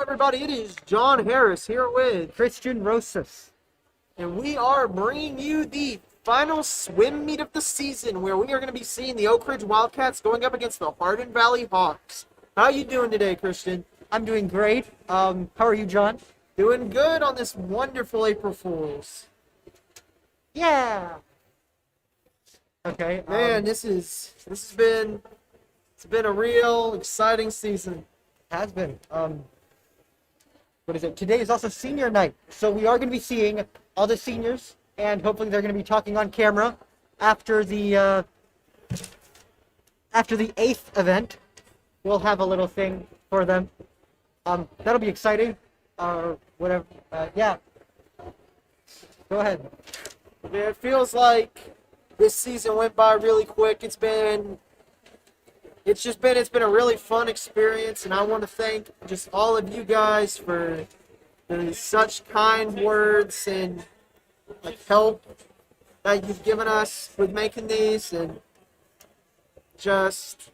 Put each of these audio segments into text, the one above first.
everybody? It is John Harris here with, Christian Rosas. and we are bringing you the final swim meet of the season, where we are going to be seeing the Oak Ridge Wildcats going up against the Hardin Valley Hawks. How you doing today, Christian? I'm doing great. How are you, John? Doing good on this wonderful April Fool's. Yeah. Okay. Man, it's been a real exciting season. has been. What is it? Today is also senior night, so we are going to be seeing all the seniors, and hopefully they're going to be talking on camera after the eighth event. We'll have a little thing for them. That'll be exciting. Whatever. Yeah. Go ahead. Yeah, it feels like this season went by really quick. It's been a really fun experience, and I want to thank just all of you guys for such kind words and help that you've given us with making these, and just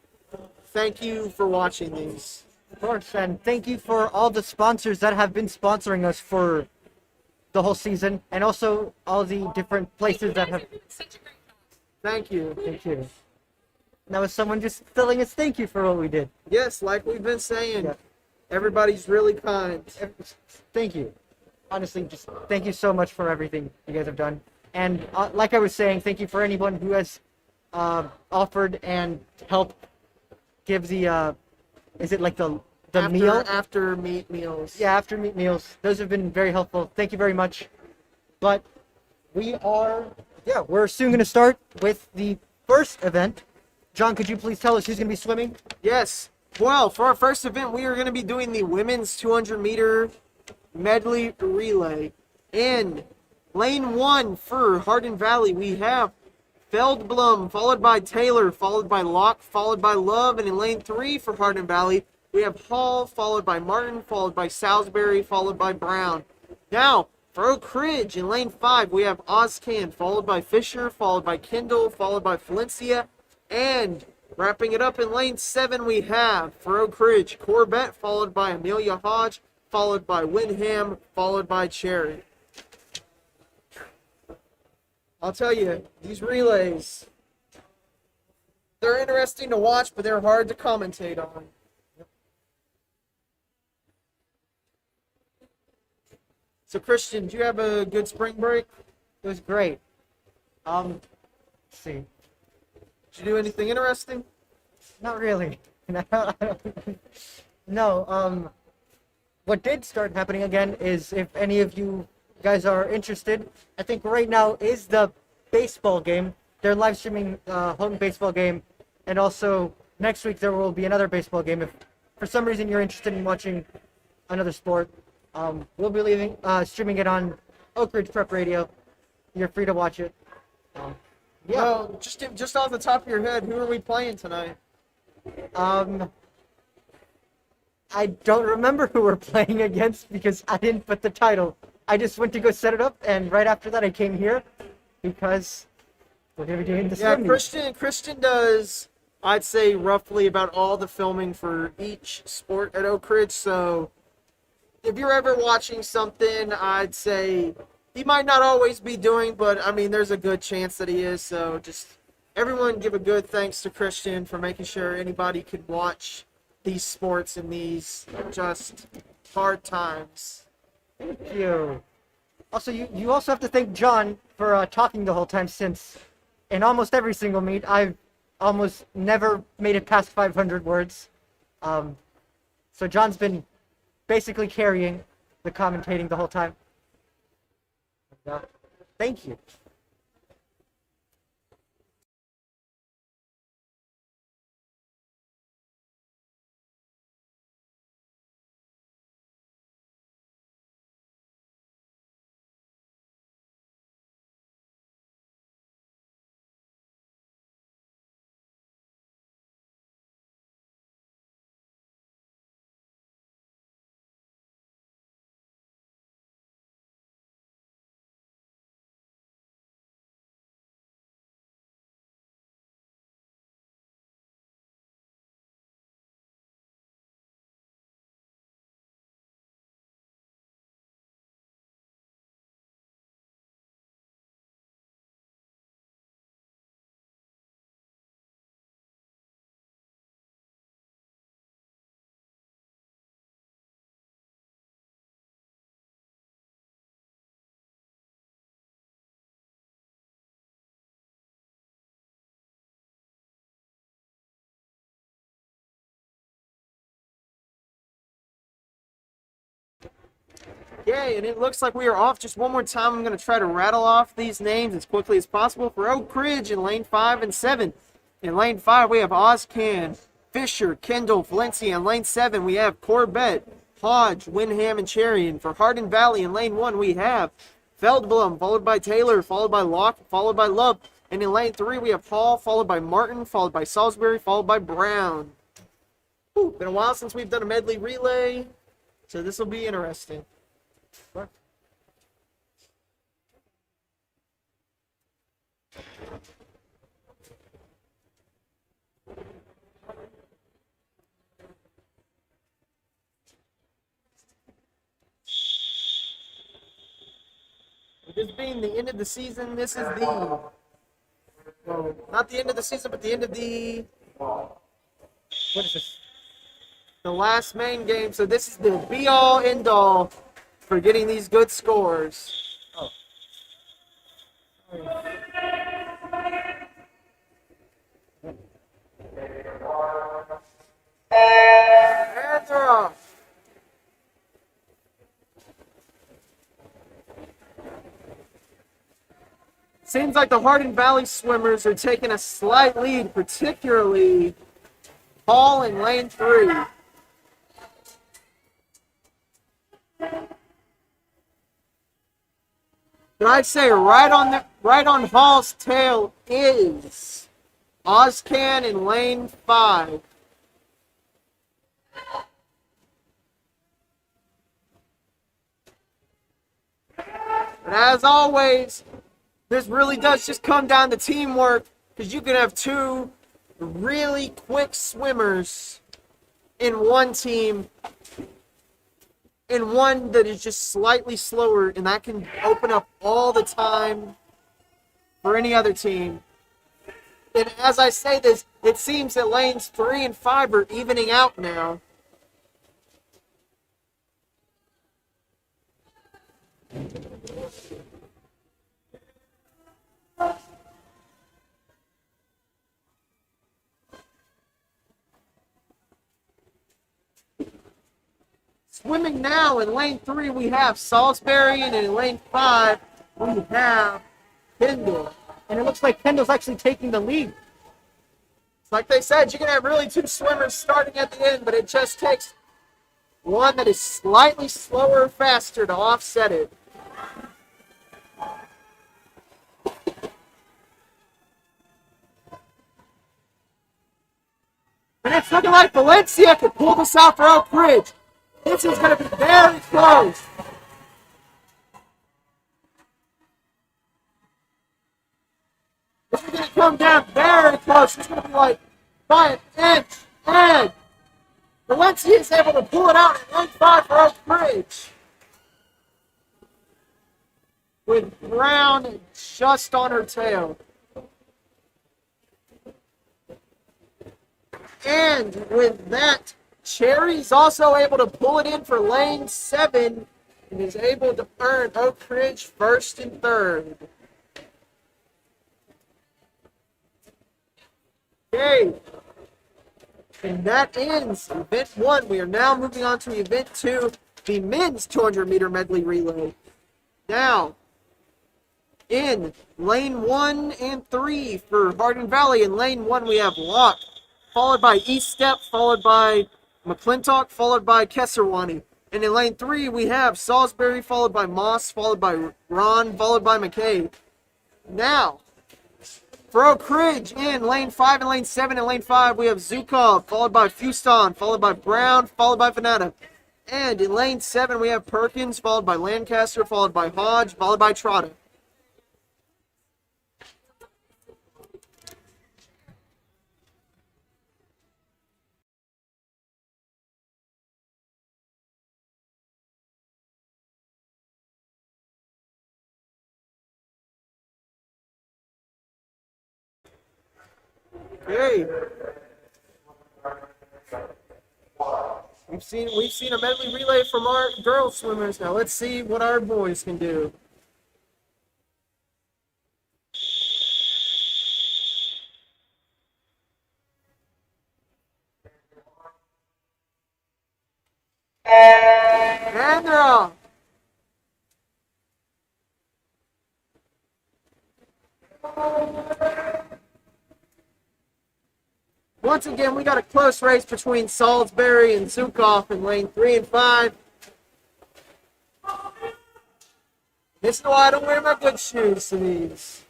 thank you for watching these. Of course, and thank you for all the sponsors that have been sponsoring us for the whole season, and also all the different places that have. Thank you. Thank you. That was someone just telling us thank you for what we did. Yes, like we've been saying, Yeah. everybody's really kind. Thank you. Honestly, just thank you so much for everything you guys have done. And like I was saying, thank you for anyone who has offered and helped give the, is it like the meal? After meat meals. Yeah, after meat meals. Those have been very helpful. Thank you very much. But we're soon going to start with the first event. John, could you please tell us who's going to be swimming? Yes. Well, for our first event, we are going to be doing the women's 200-meter medley relay. In lane 1 for Hardin Valley, we have Feldblum, followed by Taylor, followed by Locke, followed by Love. And in lane 3 for Hardin Valley, we have Hall, followed by Martin, followed by Salisbury, followed by Brown. Now, for Oak Ridge, in lane 5, we have Ozcan, followed by Fisher, followed by Kendall, followed by Valencia. And wrapping it up in lane 7, we have, for Oak Ridge, Corbett, followed by Amelia Hodge, followed by Windham, followed by Cherry. I'll tell you, these relays, they're interesting to watch, but they're hard to commentate on. So, Christian, do you have a good spring break? It was great. Let's see. Did you do anything interesting? Not really. No, what did start happening again is, if any of you guys are interested, I think right now is the baseball game. They're live streaming home baseball game, and also next week there will be another baseball game. If for some reason you're interested in watching another sport, we'll be streaming it on Oak Ridge Prep Radio. You're free to watch it. Yeah. Well, just off the top of your head, who are we playing tonight? I don't remember who we're playing against because I didn't put the title. I just went to go set it up, and right after that I came here because we're going to be doing the swim meet. Christian does, I'd say, roughly about all the filming for each sport at Oak Ridge. So if you're ever watching something, I'd say he might not always be doing, but I mean, there's a good chance that he is. So just everyone give a good thanks to Christian for making sure anybody could watch these sports in these just hard times. Thank you. Also, you also have to thank John for talking the whole time, since in almost every single meet, I've almost never made it past 500 words. So John's been basically carrying the commentating the whole time. Thank you. Okay, and it looks like we are off. Just one more time, I'm going to try to rattle off these names as quickly as possible. For Oak Ridge in lane 5 and 7. In lane 5, we have Ozcan, Fisher, Kendall, Valencia. In lane 7, we have Corbett, Hodge, Windham, and Cherry. And for Hardin Valley in lane 1, we have Feldblum, followed by Taylor, followed by Locke, followed by Love. And in lane 3, we have Hall, followed by Martin, followed by Salisbury, followed by Brown. Whew, been a while since we've done a medley relay, so this will be interesting. What? This being the end of the season, this is the, well, not the end of the season, but the end of the, What is this? the last main game. So this is the be-all, end-all for getting these good scores. Oh. And they're off. Seems like the Hardin Valley swimmers are taking a slight lead, particularly Hall in lane 3. But I'd say right on Hall's tail is Ozcan in lane 5. But as always, this really does just come down to teamwork, because you can have two really quick swimmers in one team and one that is just slightly slower, and that can open up all the time for any other team. And as I say this, it seems that lanes 3 and 5 are evening out now. Swimming now in lane 3, we have Salisbury, and in lane 5, we have Kendall. And it looks like Kendall's actually taking the lead. Like they said, you can have really two swimmers starting at the end, but it just takes one that is slightly slower or faster to offset it. And it's looking like Valencia could pull this out for Oak Ridge. This is going to be very close. This is going to come down very close. It's going to be like by an inch. And Valencia is able to pull it out in lane 5 for Oak Ridge. With Brown just on her tail. And with that, Cherry's also able to pull it in for lane 7 and is able to earn Oak Ridge first and third. Okay. And that ends event 1. We are now moving on to event 2, the men's 200-meter medley relay. Now, in lane 1 and 3 for Hardin Valley, in lane 1 we have Locke, followed by East Step, followed by McClintock, followed by Kesserwani. And in lane 3, we have Salisbury, followed by Moss, followed by Ron, followed by McKay. Now, for Oak Ridge, in lane 5 and lane 7 and lane 5, we have Zukov, followed by Fuston, followed by Brown, followed by Fanata. And in lane 7, we have Perkins, followed by Lancaster, followed by Hodge, followed by Trotta. Okay. We've seen a medley relay from our girl swimmers. Now let's see what our boys can do. And they're off. Once again, we got a close race between Salisbury and Zukov in lane 3 and 5. This is why I don't wear my good shoes to these.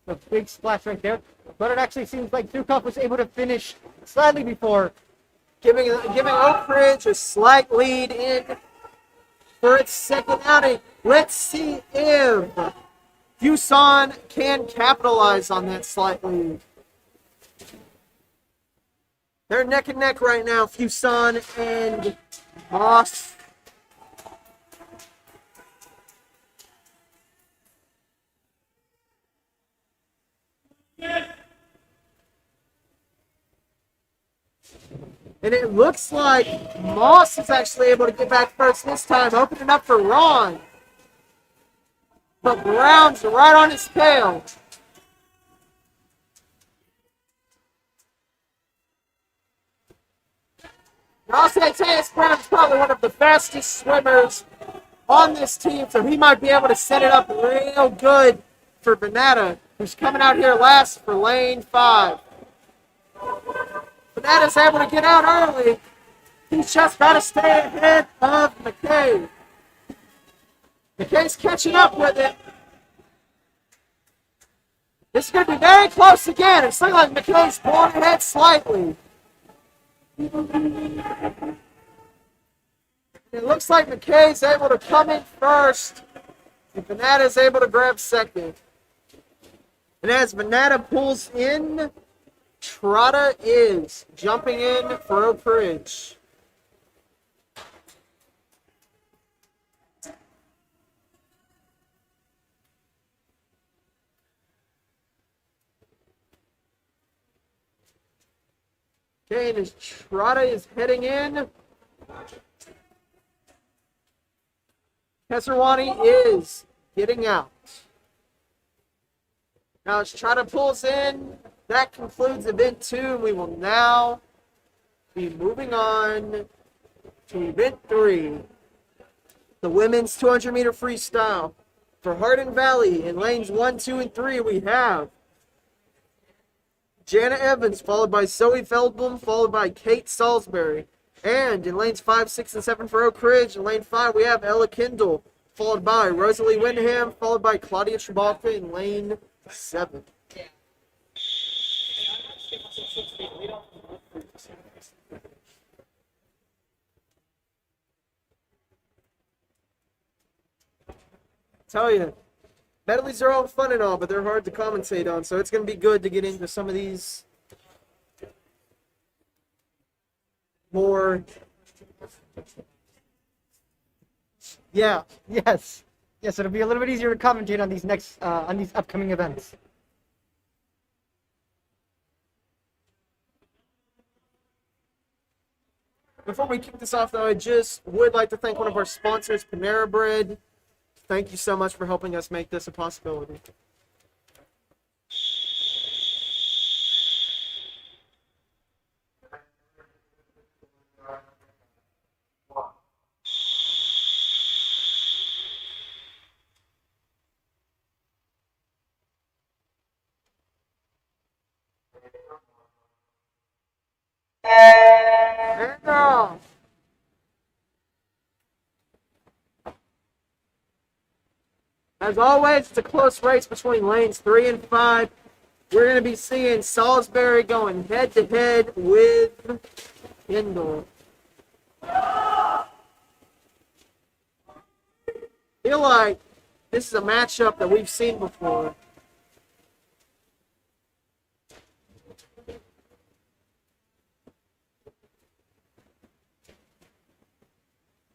A big splash right there. But it actually seems like Zukov was able to finish slightly before. Giving Oak Ridge a slight lead in for its second outing. Let's see if Fuson can capitalize on that slight lead. They're neck and neck right now, Fuson and Moss. And it looks like Moss is actually able to get back first this time, opening up for Ron. But Brown's right on his tail. Brown's probably one of the fastest swimmers on this team, so he might be able to set it up real good for Venata, who's coming out here last for lane 5. Venata's able to get out early. He's just got to stay ahead of McKay. McKay's catching up with it. This is going to be very close again. It's looking like McKay's pulling ahead slightly. It looks like McKay's able to come in first, and Venata's able to grab second. And as Venata pulls in, Trotta is jumping in for Oak Ridge. Okay, and as Trotta is heading in, Kesarwani is getting out. Now as Trotta pulls in, that concludes event 2. We will now be moving on to event 3, the women's 200-meter freestyle. For Hardin Valley in lanes 1, 2, and 3, we have Jana Evans, followed by Zoe Feldblum, followed by Kate Salisbury. And in lanes 5, 6, and 7 for Oak Ridge, in lane 5, we have Ella Kendall, followed by Rosalie Windham, followed by Claudia Trabalka in lane 7. Tell you, medleys are all fun and all, but they're hard to commentate on, so it's going to be good to get into some of these more. Yeah. Yes. Yes, it'll be a little bit easier to commentate on these upcoming events. Before we kick this off, though, I just would like to thank one of our sponsors, Panera Bread. Thank you so much for helping us make this a possibility. Yeah. As always, it's a close race between lanes 3 and 5. We're going to be seeing Salisbury going head-to-head with Kendall. Feel like this is a matchup that we've seen before.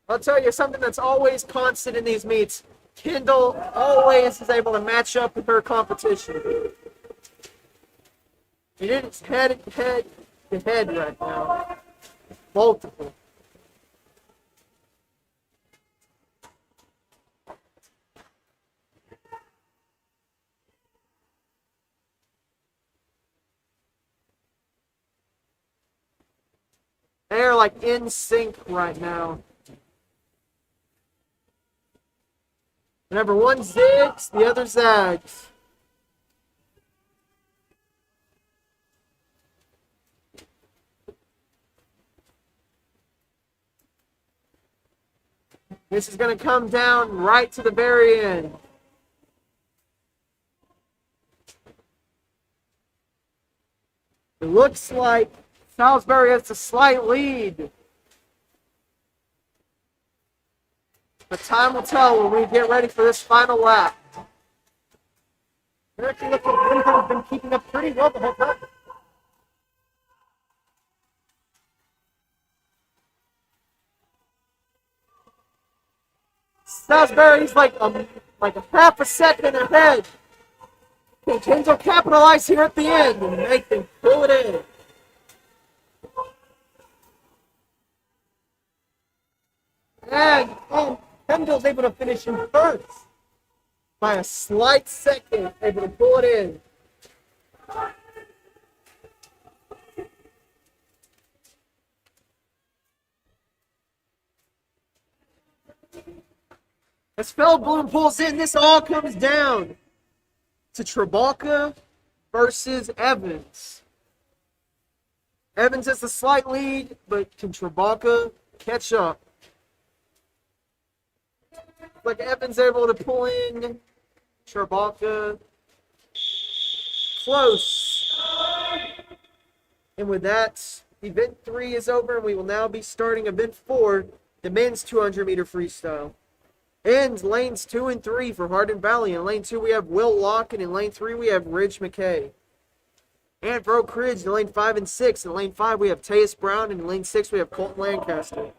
I'll tell you something that's always constant in these meets. Kendall always is able to match up with her competition. It is head to head right now. Multiple. They're like in sync right now. Whenever one zigs, the other zags. This is going to come down right to the very end. It looks like Salisbury has a slight lead. But time will tell when we get ready for this final lap. It actually looks like Winter has been keeping up pretty well the whole time. Salisbury's like a half a second ahead. Can Kendall capitalize here at the end and make them pull it in? And Kendall's able to finish in first. By a slight second, able to pull it in. As Feldblum pulls in, this all comes down to Trabalka versus Evans. Evans has a slight lead, but can Trabalka catch up? Like Evans able to pull in. Trabalka close. And with that, event 3 is over, and we will now be starting event 4, the men's 200-meter freestyle. And lanes 2 and 3 for Hardin Valley. In lane 2, we have Will Lock, and in lane 3, we have Ridge McKay. And for Oak Ridge, in lane 5 and 6. In lane 5, we have Teus Brown, and in lane 6, we have Colton Lancaster.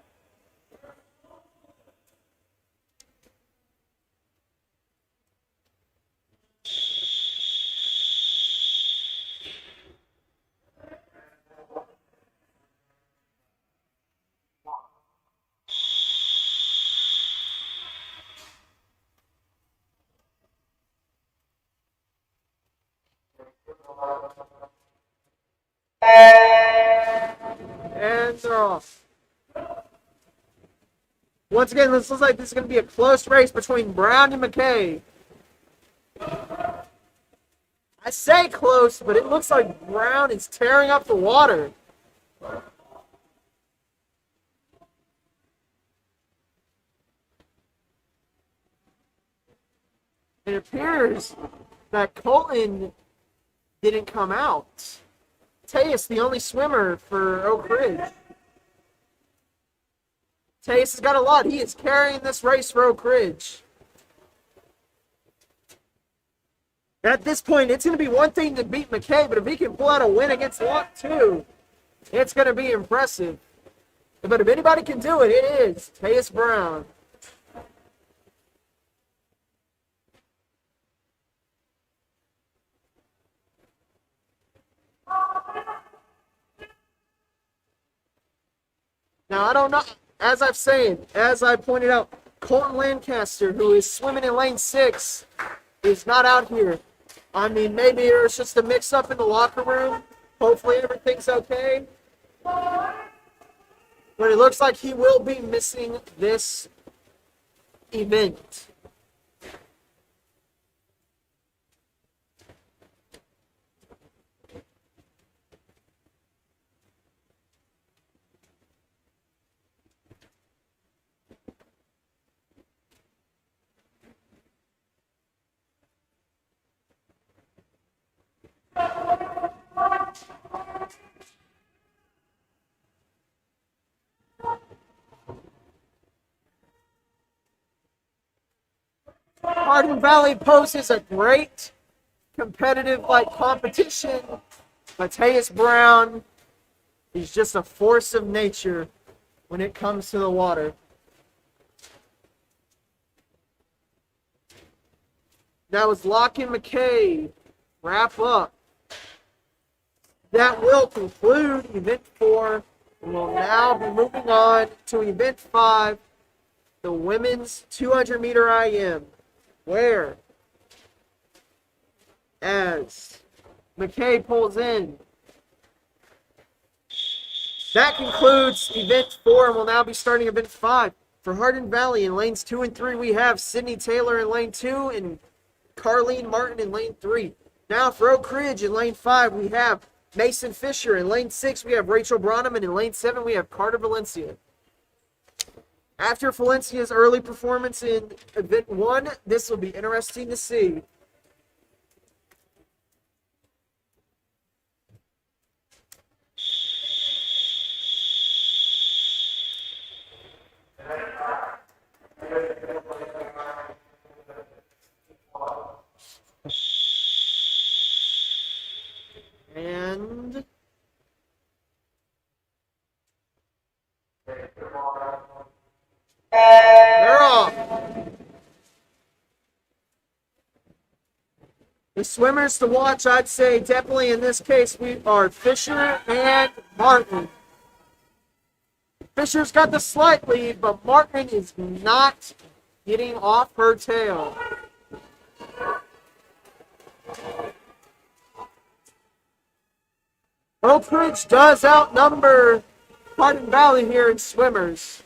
And they're off. Once again, this looks like this is going to be a close race between Brown and McKay. I say close, but it looks like Brown is tearing up the water. It appears that Colton didn't come out. Teus, the only swimmer for Oak Ridge. Teus has got a lot. He is carrying this race for Oak Ridge. At this point, it's going to be one thing to beat McKay, but if he can pull out a win against Lock too, it's going to be impressive. But if anybody can do it, it is Teus Brown. Now, I don't know, as I pointed out, Colton Lancaster, who is swimming in lane 6, is not out here. I mean, maybe there's just a mix-up in the locker room. Hopefully everything's okay. But it looks like he will be missing this event. Hardin Valley poses a great competitive competition, but Teus Brown is just a force of nature when it comes to the water. Now as Locke and McKay wrap up, that will conclude event 4, and we'll now be moving on to event 5, the women's 200-meter IM, where as McKay pulls in, that concludes event 4, and we'll now be starting event 5. For Hardin Valley in lanes 2 and 3, we have Sydney Taylor in lane 2 and Carlene Martin in lane 3. Now for Oak Ridge in lane 5, we have Mason Fisher. In lane 6, we have Rachel Bronham. And in lane 7, we have Carter Valencia. After Valencia's early performance in Event 1, this will be interesting to see. And they're off. The swimmers to watch, I'd say definitely in this case, we are Fisher and Martin. Fisher's got the slight lead, but Martin is not getting off her tail. Oak Ridge does outnumber Hardin Valley here in swimmers.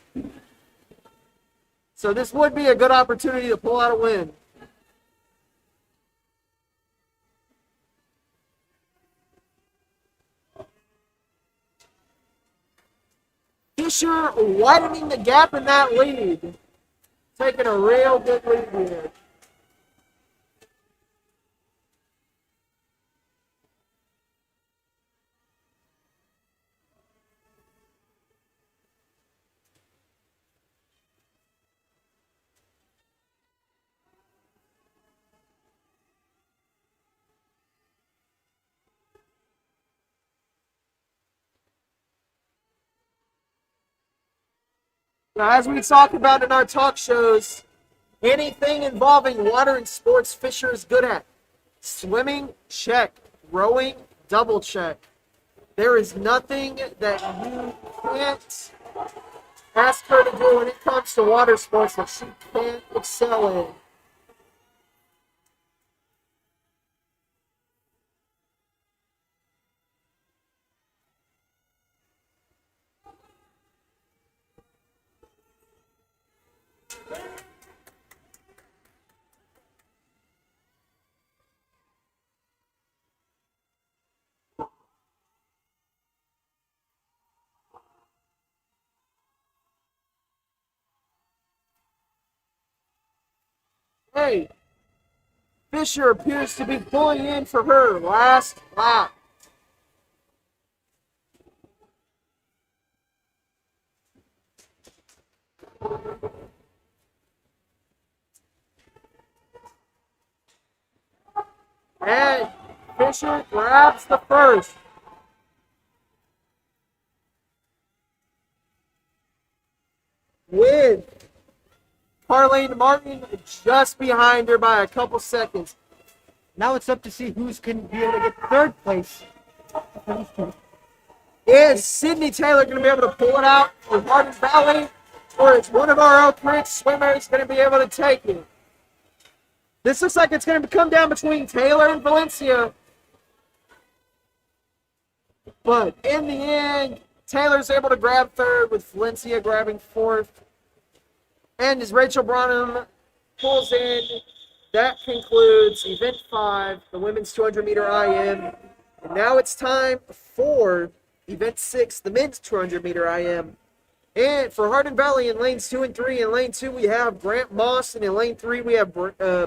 So this would be a good opportunity to pull out a win. Fisher widening the gap in that lead. Taking a real good lead here. Now, as we talk about in our talk shows, anything involving water and sports, Fisher is good at. Swimming, check. Rowing, double check. There is nothing that you can't ask her to do when it comes to water sports that she can't excel in. Hey, Fisher appears to be pulling in for her last lap. And Fisher grabs the first. With Carlene Martin just behind her by a couple seconds. Now it's up to see who's can be able to get third place. Is Sydney Taylor going to be able to pull it out for Hardin Valley? Or is one of our Oak Ridge swimmers going to be able to take it? This looks like it's going to come down between Taylor and Valencia. But in the end, Taylor's able to grab third with Valencia grabbing fourth. And as Rachel Bronham pulls in, that concludes Event 5, the women's 200-meter IM. And now it's time for Event 6, the men's 200-meter IM. And for Hardin Valley in lanes 2 and 3, in lane 2 we have Grant Moss, and in lane 3 we have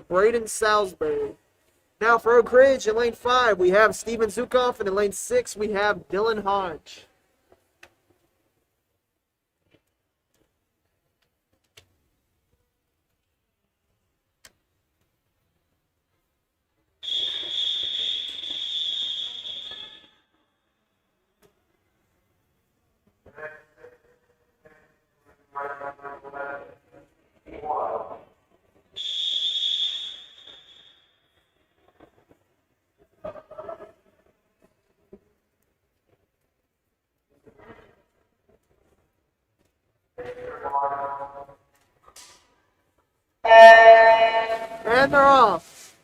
Braden Salisbury. Now for Oak Ridge in lane 5 we have Steven Zukoff, and in lane 6 we have Dylan Hodge. And they're off.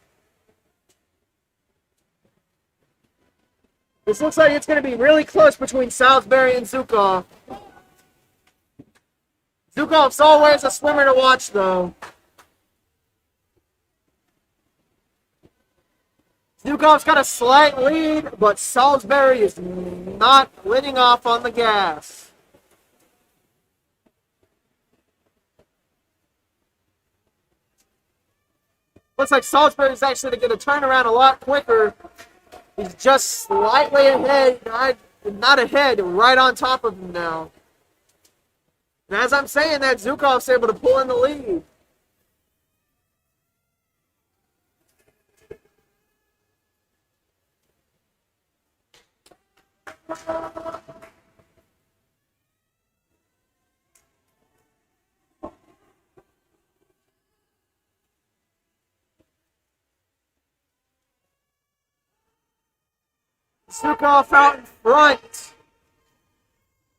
This looks like it's going to be really close between Salisbury and Zukoff. Zukov's always a swimmer to watch, though. Zukov's got a slight lead, but Salisbury is not letting off on the gas. Looks like Salisbury's actually going to turn around a lot quicker. He's just slightly ahead, not ahead, right on top of him now. And as I'm saying that, Zukov's able to pull in the lead. Zukov out in front.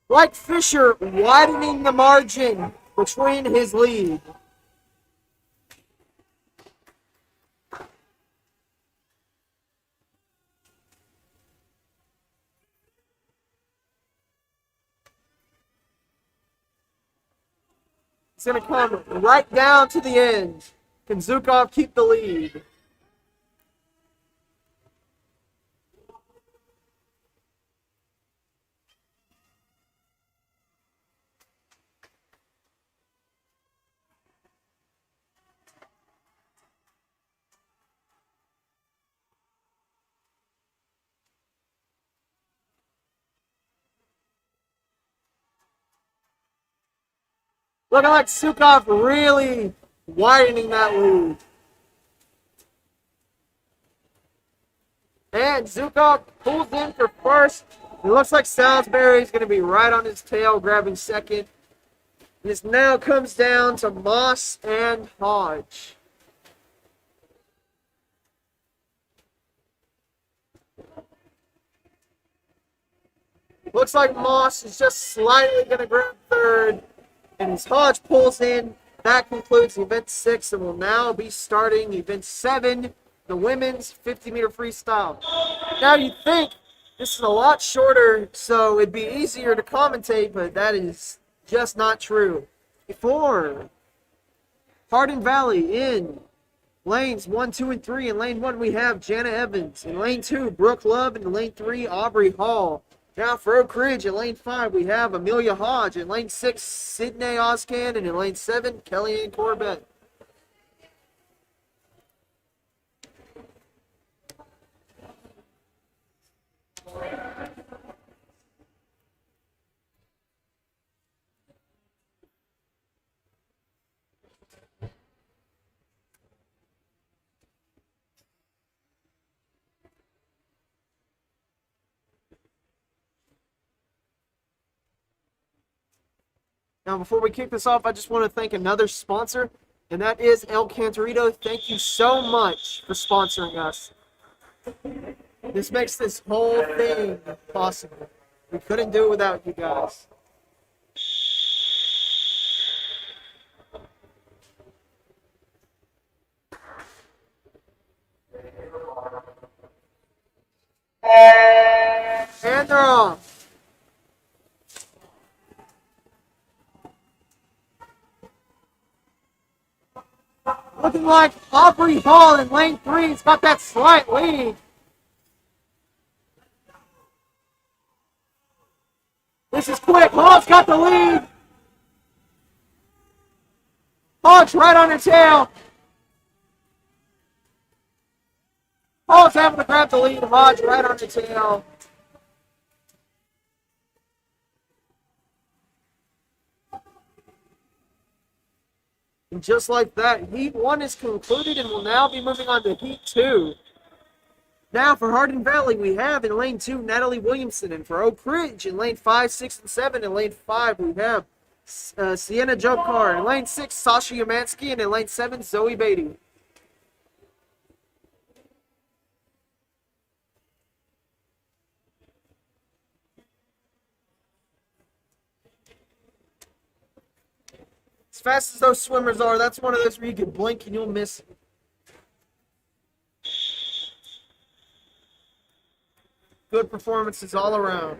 Like Fisher, widening the margin between his lead. It's going to come right down to the end. Can Zukov keep the lead? Looking like Zukov really widening that lead. And Zukov pulls in for first. It looks like Salisbury is going to be right on his tail, grabbing second. This now comes down to Moss and Hodge. Looks like Moss is just slightly going to grab third. And as Hodge pulls in, that concludes event 6 and will now be starting event 7, the women's 50-meter freestyle. Now you'd think this is a lot shorter, so it'd be easier to commentate, but that is just not true. For Hardin Valley in lanes 1, 2, and 3. In lane 1, we have Jana Evans. In lane 2, Brooke Love. In lane 3, Aubrey Hall. Now for Oak Ridge, in lane 5, we have Amelia Hodge. In lane 6, Sydney Oscan. And in lane 7, Kellyanne Corbett. Now, before we kick this off, I just want to thank another sponsor, and that is El Cantorito. Thank you so much for sponsoring us. This makes this whole thing possible. We couldn't do it without you guys. And they're off. Looking like Aubrey Hall in lane 3 has got that slight lead. This is quick. Hall's got the lead. Hall's right on her tail. Hall's having to grab the lead. Hodge right on her tail. And just like that, Heat 1 is concluded and will now be moving on to Heat 2. Now for Hardin Valley, we have in lane 2, Natalie Williamson. And for Oak Ridge, in lane 5, 6, and 7. In lane 5, we have Sienna Jobcar. In lane 6, Sasha Umansky. And in lane 7, Zoe Beatty. As fast as those swimmers are, that's one of those where you can blink and you'll miss it. Good performances all around.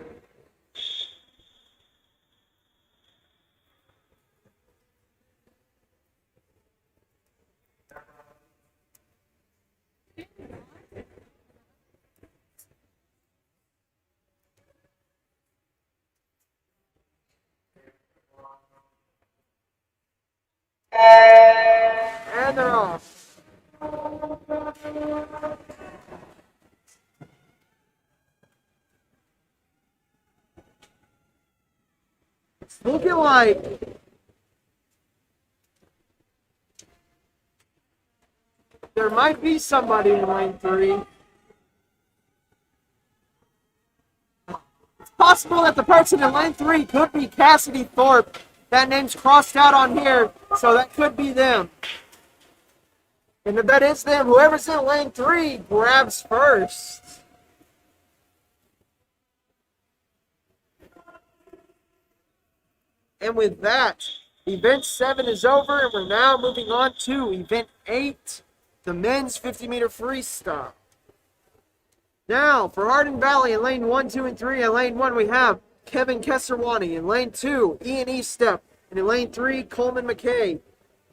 It's looking like there might be somebody in lane 3. It's possible that the person in lane 3 could be Cassidy Thorpe. That name's crossed out on here, so that could be them. And if that is them, whoever's in lane 3 grabs first. And with that, event 7 is over, and we're now moving on to event 8, the men's 50-meter freestyle. Now, for Hardin Valley in lane 1, 2, and 3, in lane 1 we have Kevin Kesserwani. In lane 2, Ian Estep. And in lane 3, Coleman McKay.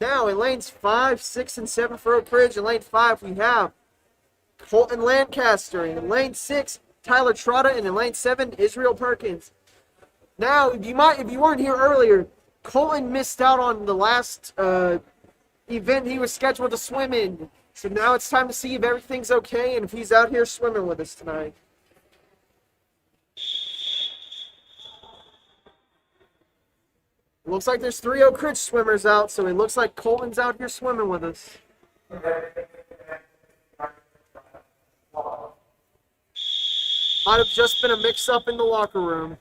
Now, in lanes 5, 6, and 7 for Oak Ridge, in lane 5 we have Colton Lancaster. And in lane 6, Tyler Trotta. And in lane 7, Israel Perkins. Now, if you weren't here earlier, Colton missed out on the last event he was scheduled to swim in. So now it's time to see if everything's okay and if he's out here swimming with us tonight. It looks like there's 3 Oak Ridge swimmers out, so it looks like Colton's out here swimming with us. Might have just been a mix-up in the locker room.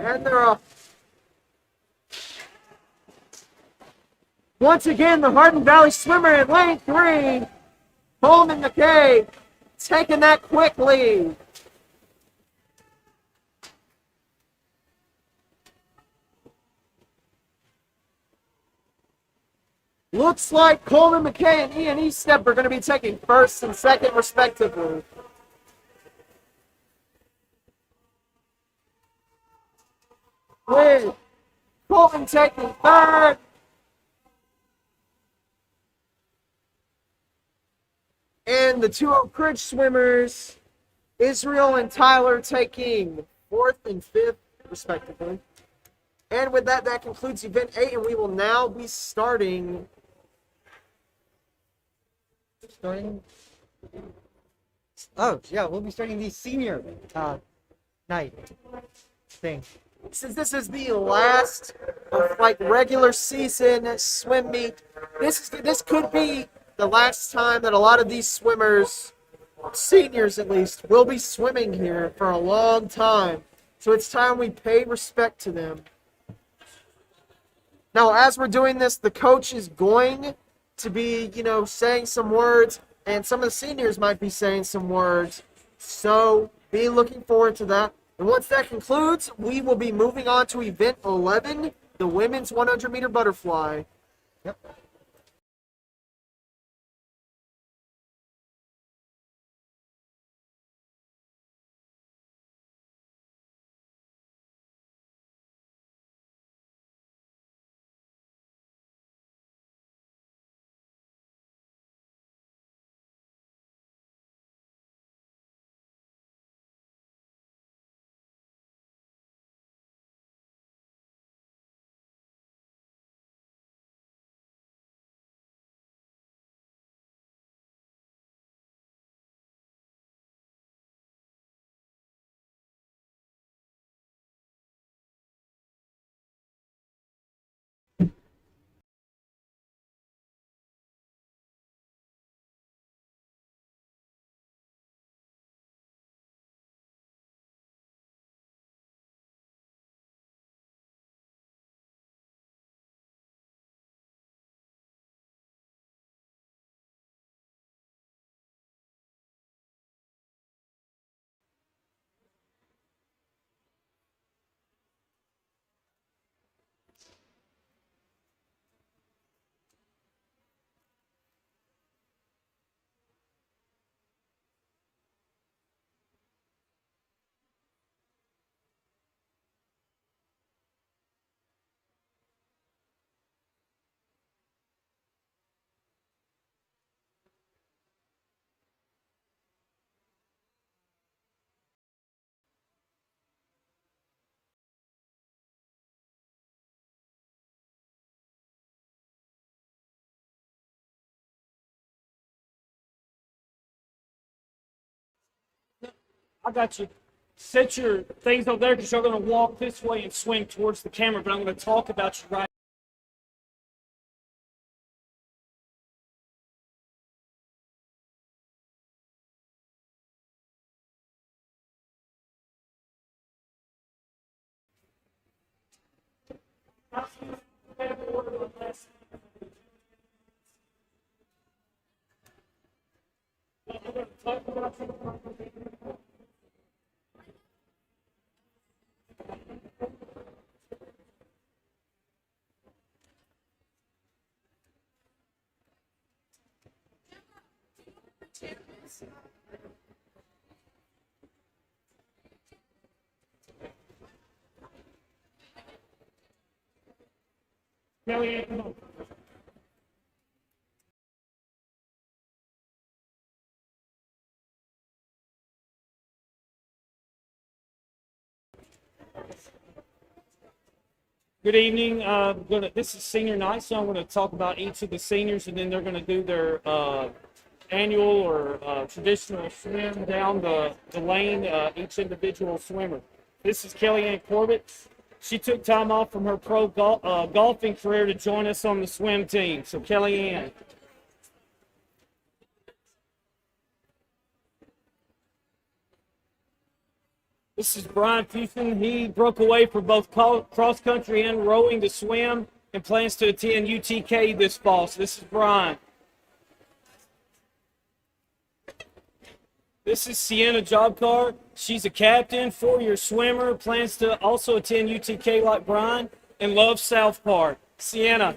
And they're off. Once again, the Hardin Valley swimmer in lane 3, Coleman McKay, taking that quick lead. Looks like Coleman McKay and Ian Estep are going to be taking first and second, respectively. With Colton taking third. And the 2 Oak Ridge swimmers, Israel and Tyler, taking 4th and 5th, respectively. And with that, that concludes event 8, and we will now be starting. Oh, yeah, we'll be starting the senior night thing. Since this is the last of regular season swim meet, this could be the last time that a lot of these swimmers, seniors at least, will be swimming here for a long time. So it's time we pay respect to them. Now, as we're doing this, the coach is going to be, saying some words, and some of the seniors might be saying some words. So be looking forward to that. And once that concludes, we will be moving on to event 11, the women's 100-meter butterfly. Yep. I got you. Set your things over there because you're going to walk this way and swing towards the camera, but I'm going to talk about you right. Kelly, come on. Good evening. This is senior night, so I'm going to talk about each of the seniors, and then they're going to do their annual or traditional swim down the lane, each individual swimmer. This is Kellyanne Corbett. She took time off from her pro golfing career to join us on the swim team. So Kellyanne. This is Brian Houston. He broke away from both cross country and rowing to swim and plans to attend UTK this fall. So this is Brian. This is Sienna Jobcar. She's a captain, 4-year swimmer, plans to also attend UTK like Brian, and loves South Park. Sienna.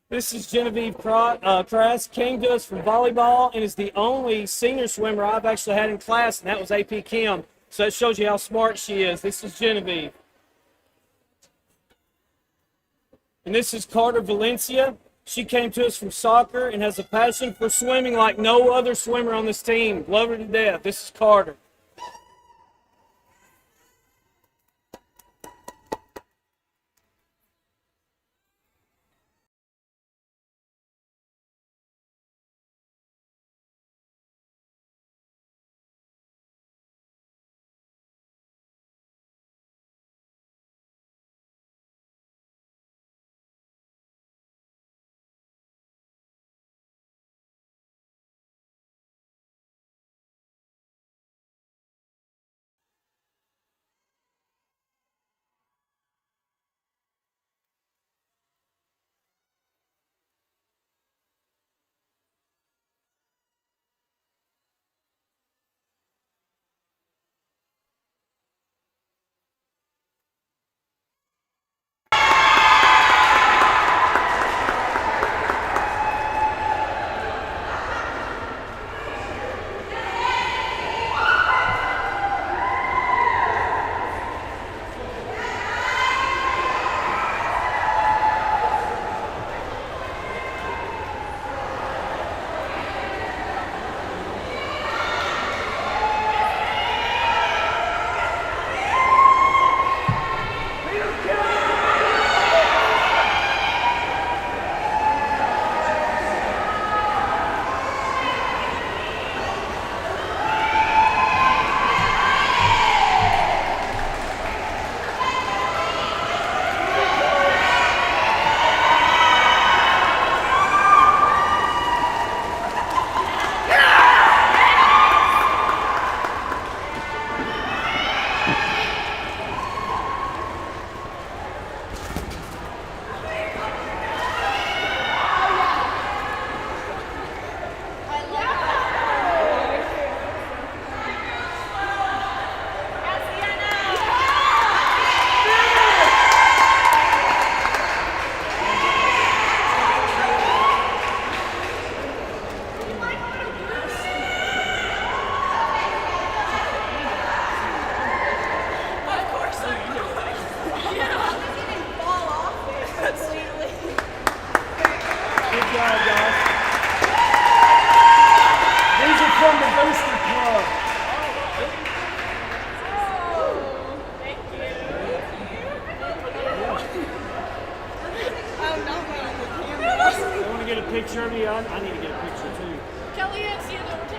This is Genevieve Krass, came to us from volleyball and is the only senior swimmer I've actually had in class, and that was AP Kim. So that shows you how smart she is. This is Genevieve. And this is Carter Valencia. She came to us from soccer and has a passion for swimming like no other swimmer on this team. Love her to death. This is Carter. Picture of me. I need to get a picture too. Kellyanne, see you over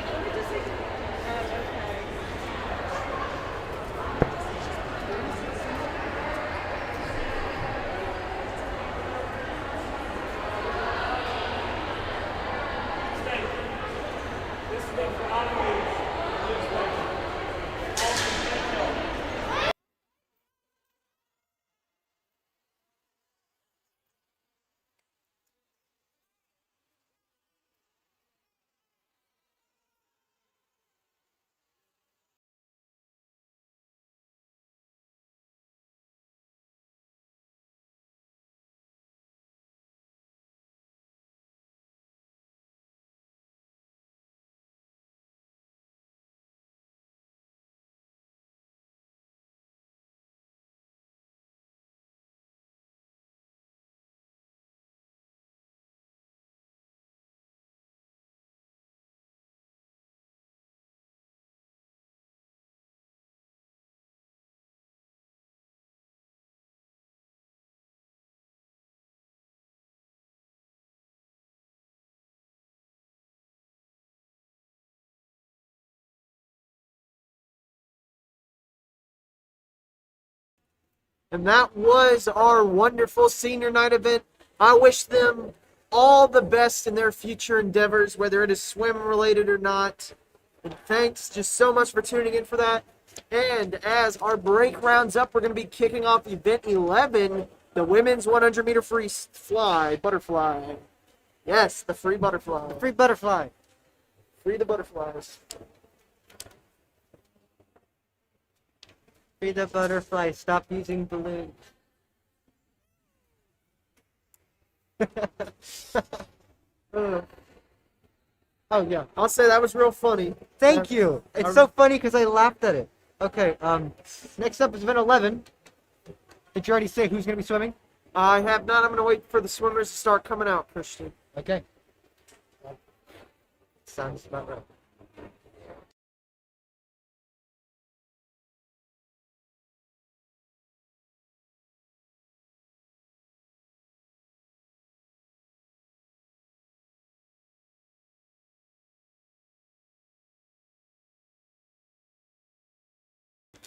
And that was our wonderful senior night event. I wish them all the best in their future endeavors, whether it is swim related or not. And thanks just so much for tuning in for that. And as our break rounds up, we're going to be kicking off event 11, the women's 100 meter free fly, butterfly. Yes, the free butterfly. Free butterfly. Free the butterflies. Free the butterfly. Stop using balloons. Oh yeah. I'll say that was real funny. Thank you. It's so funny because I laughed at it. Okay. Next up is event 11. Did you already say who's gonna be swimming? I have not. I'm going to wait for the swimmers to start coming out, Christian. Okay. Sounds about right.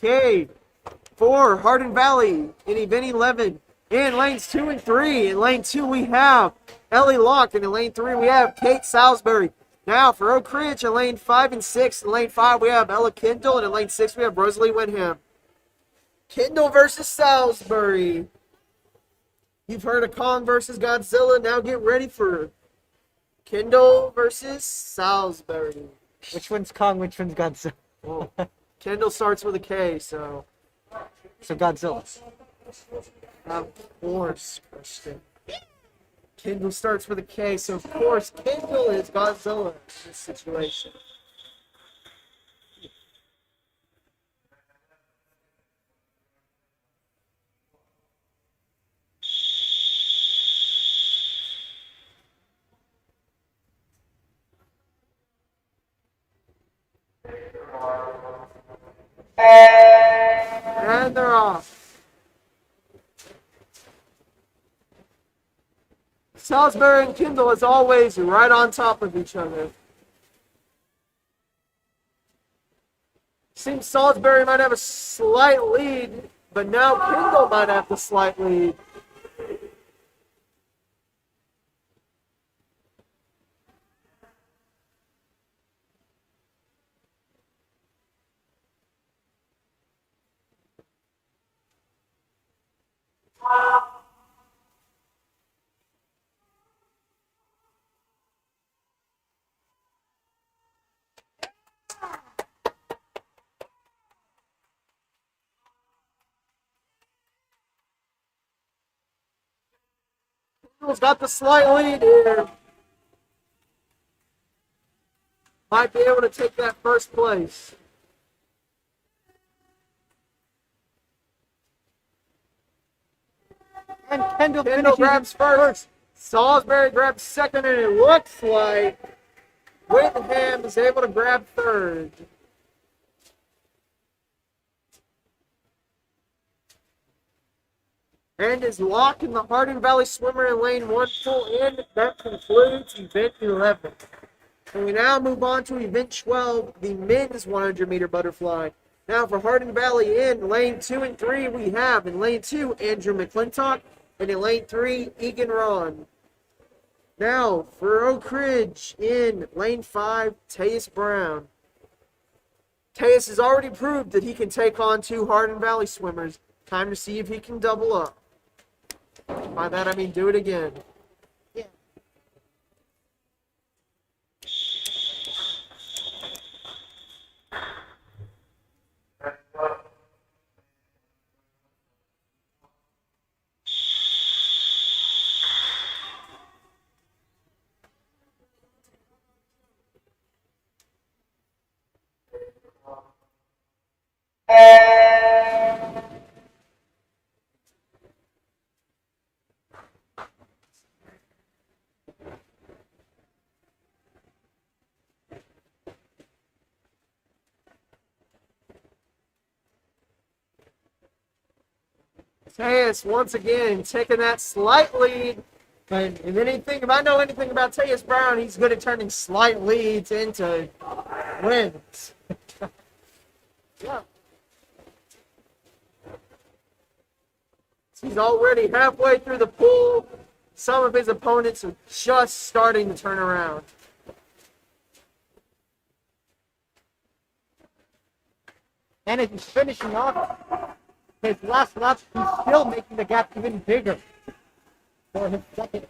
Okay, for Hardin Valley in event 11. In lanes 2 and 3. In lane 2, we have Ellie Locke. And in lane 3, we have Kate Salisbury. Now, for Oak Ridge, in lane 5 and 6. In lane 5, we have Ella Kendall. And in lane 6, we have Rosalie Wyndham. Kendall versus Salisbury. You've heard of Kong versus Godzilla. Now get ready for Kendall versus Salisbury. Which one's Kong? Which one's Godzilla? Well, Kendall starts with a K, so So Godzilla. of course, Christian. Kendall starts with a K, so of course Kendall is Godzilla in this situation. And they're off. Salisbury and Kendall, as always, right on top of each other. Seems Salisbury might have a slight lead, but now Kendall might have the slight lead. Kendall's got the slight lead here. Might be able to take that first place. And Kendall Kendall finishes grabs first. Salisbury grabs second, and it looks like Wyndham is able to grab third. And is locking the Hardin Valley swimmer in lane 1 full in. That concludes event 11. And we now move on to event 12, the men's 100 meter butterfly. Now for Hardin Valley in lane 2 and 3, we have in lane 2, Andrew McClintock, and in lane 3, Egan Ron. Now for Oak Ridge in lane 5, Teus Brown. Teus has already proved that he can take on 2 Hardin Valley swimmers. Time to see if he can double up. By that I mean do it again. Yeah. Teus once again taking that slight lead. But if I know anything about Teus Brown, he's good at turning slight leads into wins. Yeah. He's already halfway through the pool. Some of his opponents are just starting to turn around. And as he's finishing off his last lap, he's still making the gap even bigger for his second.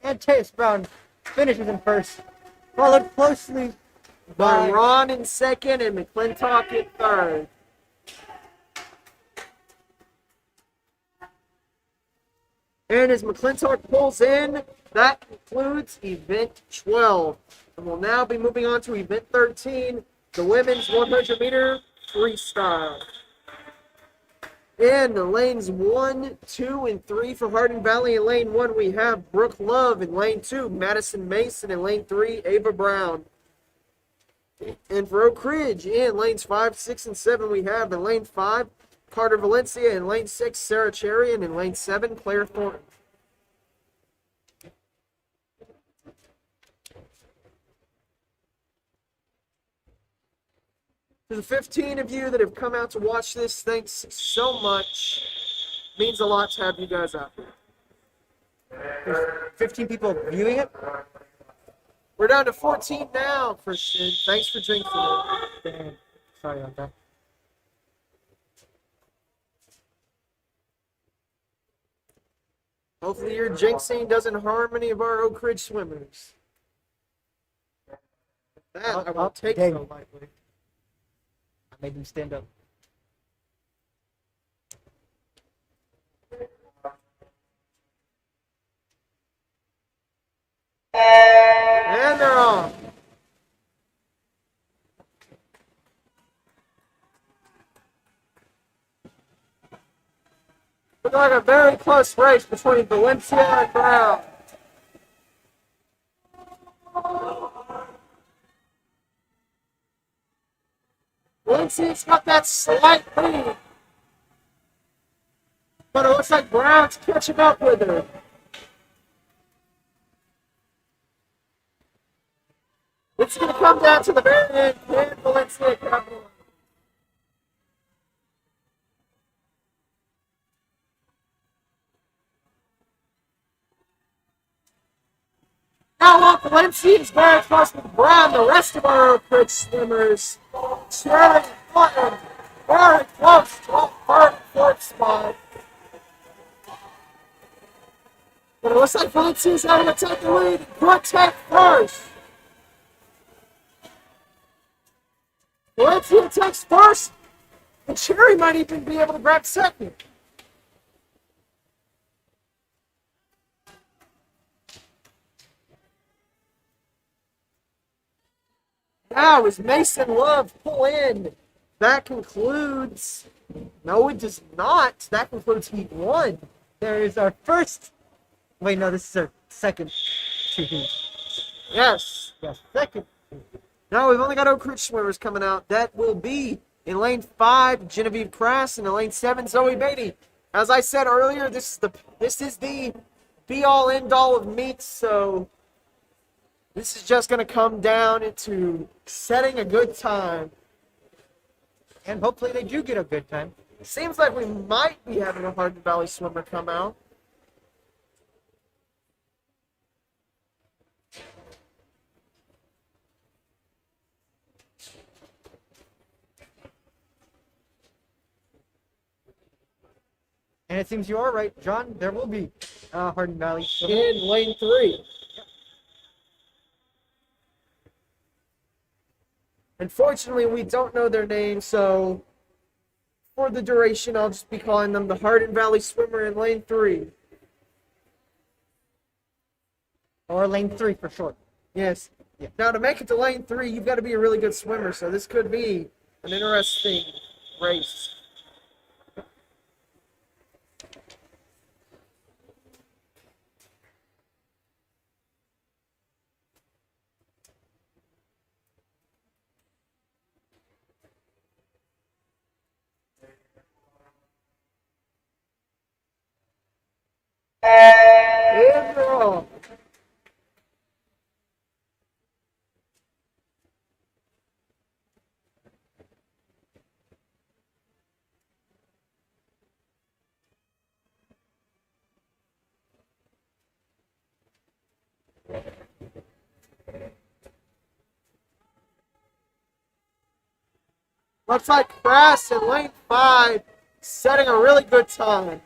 And Chase Brown finishes in first, followed closely By by Ron in second and McClintock in third. And as McClintock pulls in, that concludes event 12. And we'll now be moving on to event 13, the women's 100 meter freestyle. In lanes 1, 2, and 3 for Hardin Valley, in lane 1 we have Brooke Love, in lane 2 Madison Mason, in lane 3 Ava Brown. And for Oak Ridge, in lanes 5, 6, and 7 we have in lane 5 Carter Valencia, in lane 6 Sarah Cherry, and in lane 7 Claire Thornton. To the 15 of you that have come out to watch this, thanks so much. It means a lot to have you guys out here. there's 15 people viewing it. We're down to 14 now, Christian. Thanks for drinking it. Dang, sorry about that. Hopefully your jinxing doesn't harm any of our Oak Ridge swimmers. That I won't take dang. so lightly. I made them stand up. And they're off. Looks like a very close race between Valencia and Brown. Valencia's got that slight lead, but it looks like Brown's catching up with her. It's going to come down to the very end. Can Valencia capitalize? Now, while Valencia is very close with Brown, the rest of our Oak Ridge swimmers, Cherry and Clinton, very close to that third and fourth spot. But it looks like Valencia's having to take the lead. Could take first. Valencia takes first, and Cherry might even be able to grab second. Now, as Mason Love pull in, that concludes. No, it does not. That concludes Heat 1. There is our first. Wait, no, this is our second two. Yes. Yes, second. Now we've only got Oak Ridge swimmers coming out. That will be in lane 5, Genevieve Crass, and in lane 7, Zoe Beatty. As I said earlier, this is the be-all, end-all of meets, so this is just going to come down into setting a good time. And hopefully they do get a good time. Seems like we might be having a Hardin Valley swimmer come out. And it seems you are right, John. There will be Hardin Valley. In lane 3. Unfortunately, we don't know their name, so for the duration, I'll just be calling them the Hardin Valley swimmer in lane 3. Or lane 3 for short. Yes. Yeah. Now, to make it to lane 3, you've got to be a really good swimmer, so this could be an interesting race. And they're off. Looks like Crass in lane 5 setting a really good time.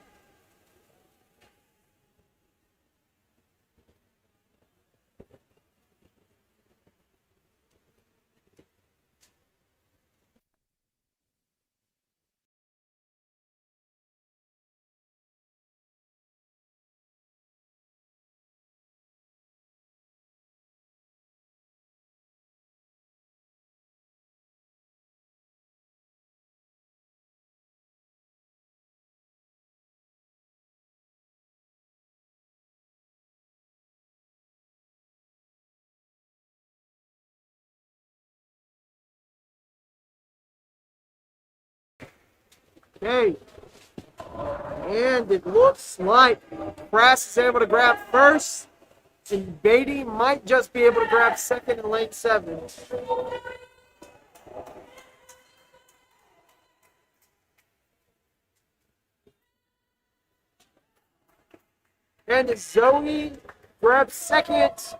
Okay. And it looks like Crass is able to grab first, and Beatty might just be able to grab second in lane 7. And Zoe grabs second.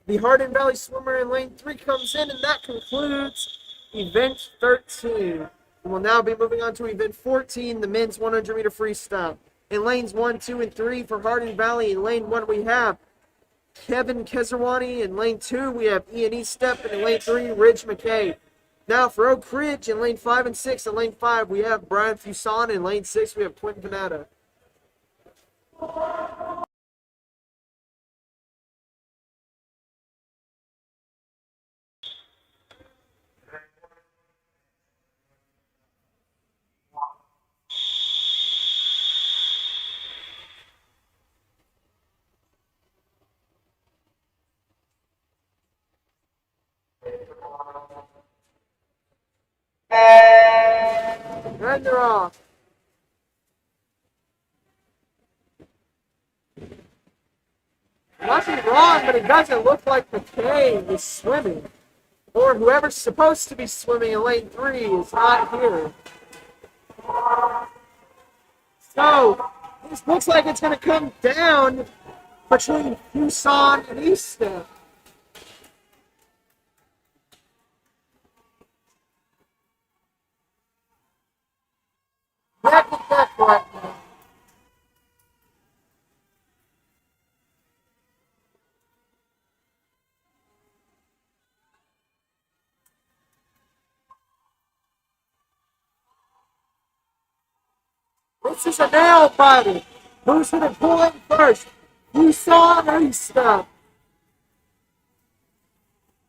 The Hardin Valley swimmer in lane 3 comes in, and that concludes event 13. And we'll now be moving on to event 14, the men's 100-meter freestyle. In lanes 1, 2, and 3 for Hardin Valley, in lane 1 we have Kevin Kezerwani. In lane 2 we have Ian Eastep, and in lane 3, Ridge McKay. Now for Oak Ridge in lane 5 and 6. In lane 5 we have Brian Fuson. In lane 6 we have Quentin Panetta. And they're off. I might be wrong, but it doesn't look like McKay is swimming. Or whoever's supposed to be swimming in lane 3 is not here. So, this looks like it's going to come down between Fuson and Eastep. Neck and neck right now. This is a nail biter. Who's going to pull in first? Fuson or Eastep?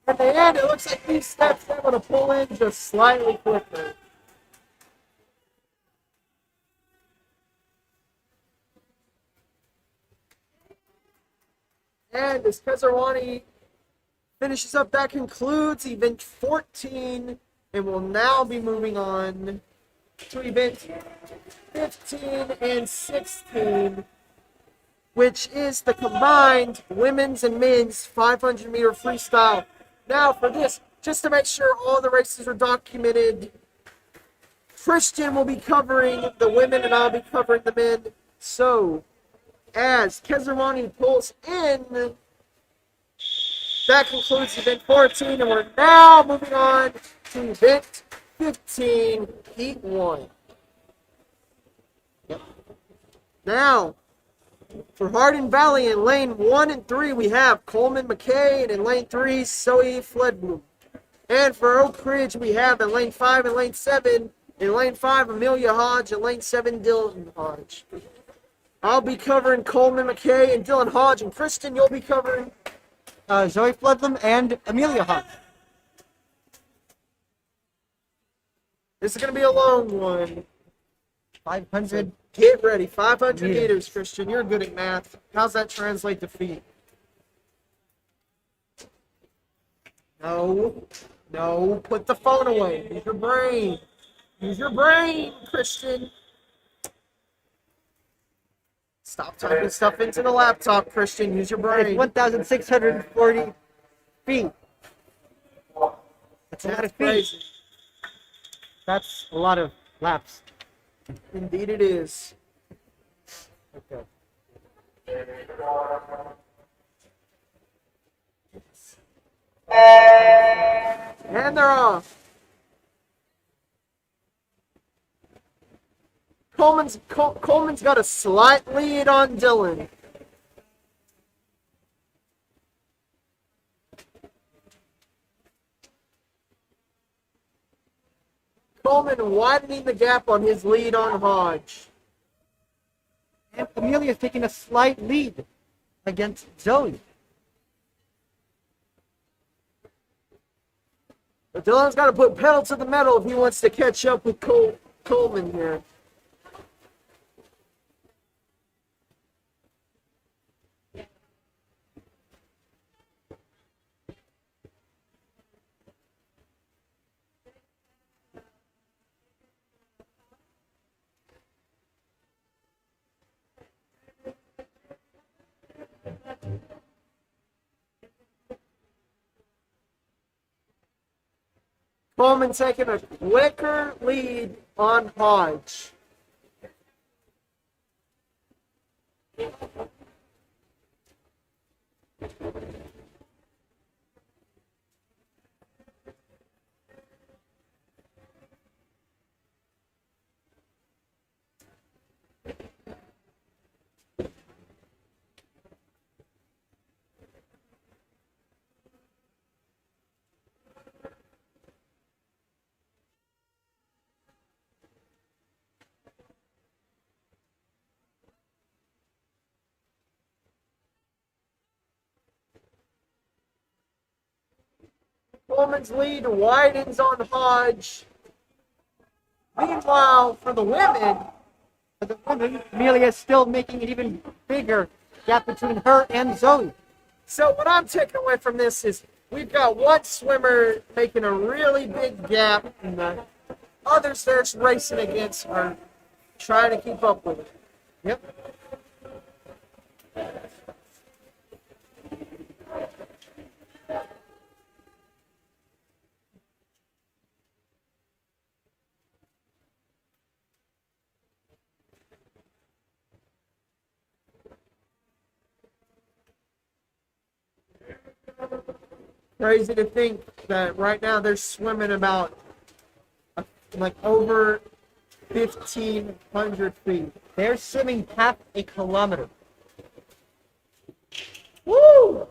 At the end, it looks like Eastep's able to pull in just slightly quicker. And as Kezerwani finishes up, that concludes event 14, and we'll now be moving on to event 15 and 16, which is the combined women's and men's 500-meter freestyle. Now for this, just to make sure all the races are documented, Christian will be covering the women and I'll be covering the men. So, as Kezerwani pulls in, that concludes event 14, and we're now moving on to event 15, heat 1. Yep. Now, for Hardin Valley in lane 1 and 3, we have Coleman McKay, and in lane 3, Zoe Fledblum. And for Oak Ridge, we have in lane 5 and lane 7, in lane 5, Amelia Hodge, and lane 7, Dylan Hodge. I'll be covering Coleman McKay and Dylan Hodge, and Kristen, you'll be covering Zoe Fledlam and Amelia Hodge. This is going to be a long one. 500. Get ready. 500 Meters. meters, Christian. You're good at math. How's that translate to feet? No. No. Put the phone away. Use your brain. Use your brain, Christian. Stop typing stuff into the laptop, Christian. Use your brain. It's 1,640 feet. That's a lot of feet. Crazy. That's a lot of laps. Indeed it is. Okay. And they're off. Coleman's got a slight lead on Dylan. Coleman widening the gap on his lead on Hodge. And Amelia's taking a slight lead against Zoe. But Dylan's got to put pedal to the metal if he wants to catch up with Coleman here. Coleman taking a quicker lead on Hodge. Coleman's lead widens on Hodge. Meanwhile, for the women, Amelia is still making an even bigger gap between her and Zoe. so what I'm taking away from this is we've got one swimmer making a really big gap, and the others they're racing against are trying to keep up with it. Yep. Crazy to think that right now they're swimming about like over 1,500 feet. They're swimming half a kilometer. Woo!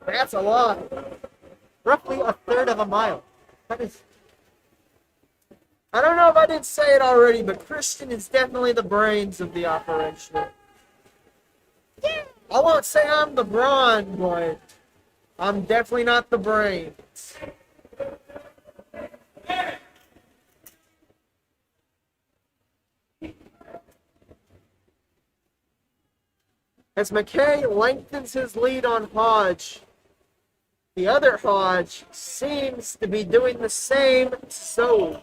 That's a lot. Roughly a third of a mile. That is I don't know if I didn't say it already, but Christian is definitely the brains of the operation. I won't say I'm the brawn, but I'm definitely not the brains. As McKay lengthens his lead on Hodge, the other Hodge seems to be doing the same. So,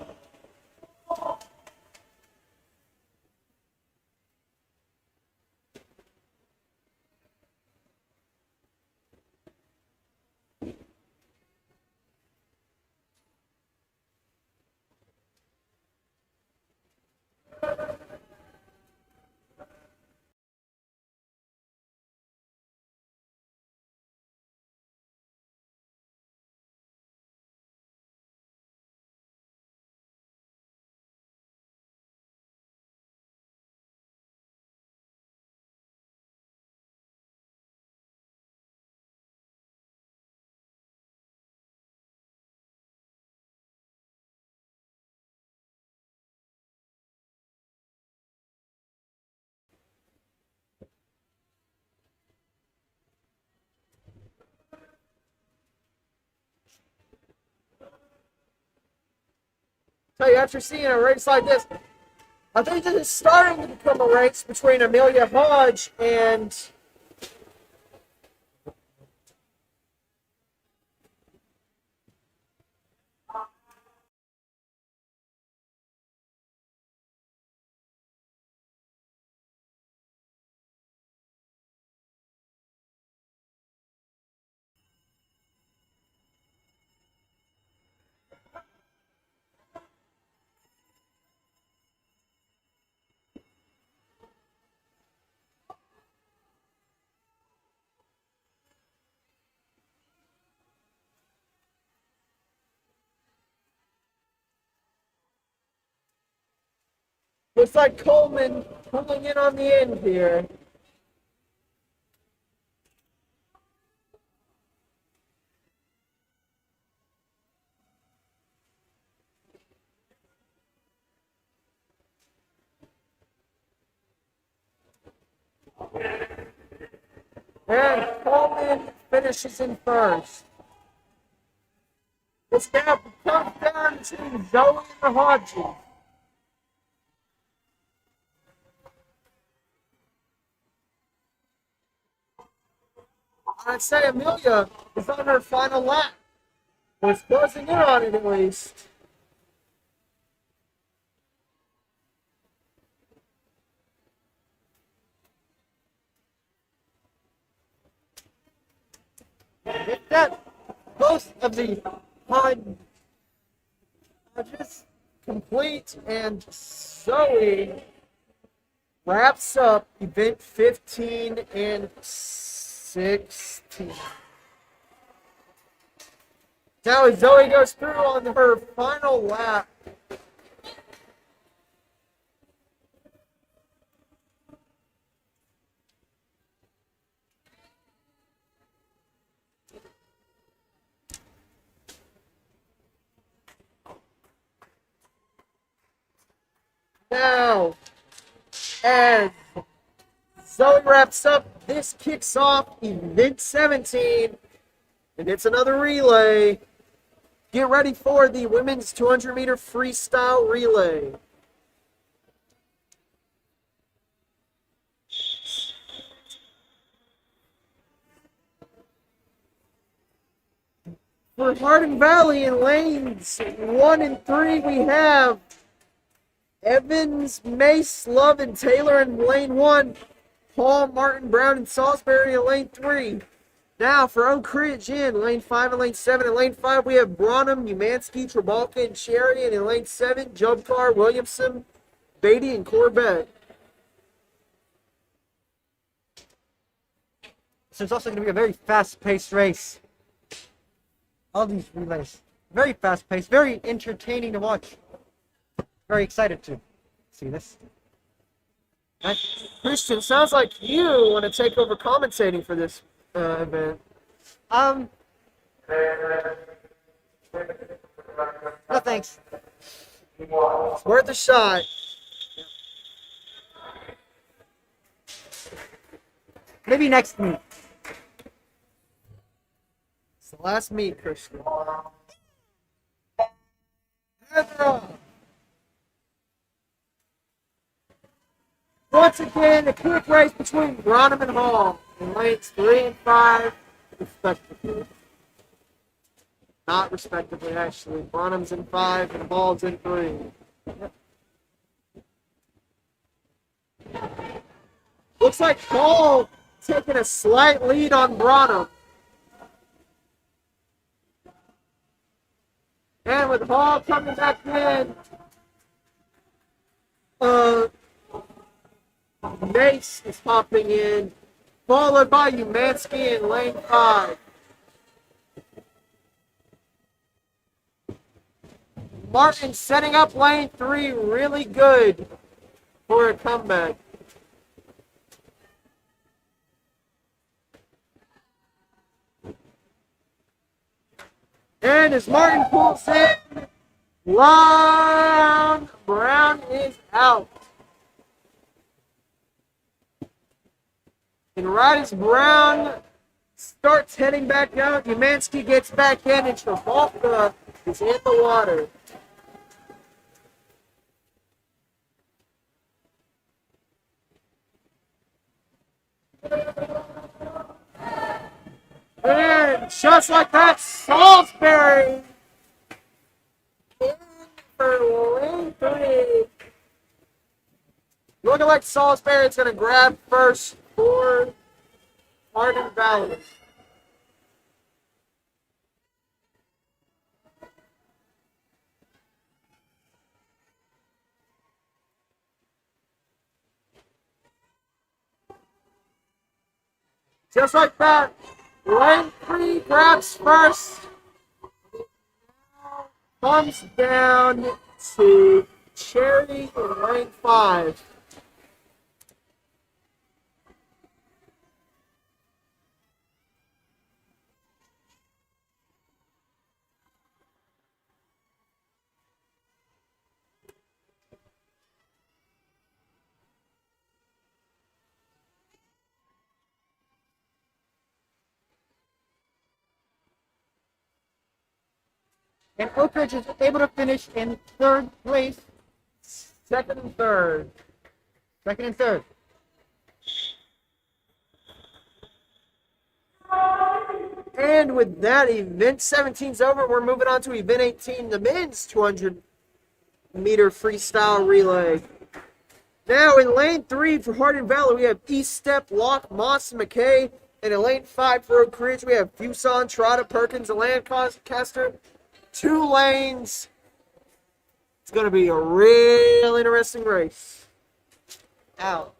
tell you, after seeing a race like this, I think this is starting to become a race between Amelia Hodge and Looks like Coleman pulling in on the end here. And Coleman finishes in first. This now comes down to Zoe and the Hodges. I'd say Amelia is on her final lap. Was closing in on it at least. With that, most of the Hodges complete, and Zoe wraps up event 15 and 16. Now as Zoe goes through on her final lap, now as Zoe wraps up, this kicks off event 17, and it's another relay. Get ready for the women's 200-meter freestyle relay. For Hardin Valley in lanes 1 and 3, we have Evans, Mace, Love, and Taylor in lane 1. Paul, Martin, Brown, and Salisbury in lane 3. Now for Oak Ridge in lane 5 and lane 7. In lane 5, we have Bronham, Umansky, Trabalka, and Cherry. And in lane 7, Jubcar, Williamson, Beatty, and Corbett. So it's also going to be a very fast-paced race. All these relays. Very fast-paced, very entertaining to watch. Very excited to see this. Christian, sounds like you want to take over commentating for this event. No thanks. It's worth a shot. Maybe next meet. It's the last meet, Christian. Heather. Once again, a quick race between Bronham and Hall in lanes 3 and 5, respectively. Not respectively, actually. Bronham's in 5 and Hall's in 3. Looks like Hall taking a slight lead on Bronham. And with Hall coming back in, Mace is popping in, followed by Umansky in lane 5. Martin setting up lane 3 really good for a comeback. And as Martin pulls in, Brown is out. And right as Brown starts heading back out, Umansky gets back in, and Travolta is in the water. And just like that, Salisbury in for lane 3. Looking like Salisbury's going to grab first for Hardin Valley. Just like that, lane 3 grabs first. Comes down to Cherry in lane 5. And Oak Ridge is able to finish in third place. Second and third. Second and third. And with that, event 17's over. We're moving on to event 18, the men's 200-meter freestyle relay. Now in lane 3 for Hardin Valley, we have East Step, Locke, Moss, and McKay. And in lane 5 for Oak Ridge, we have Fuson, Trotta, Perkins, and Lancaster. 2 lanes. It's going to be a real interesting race. Out.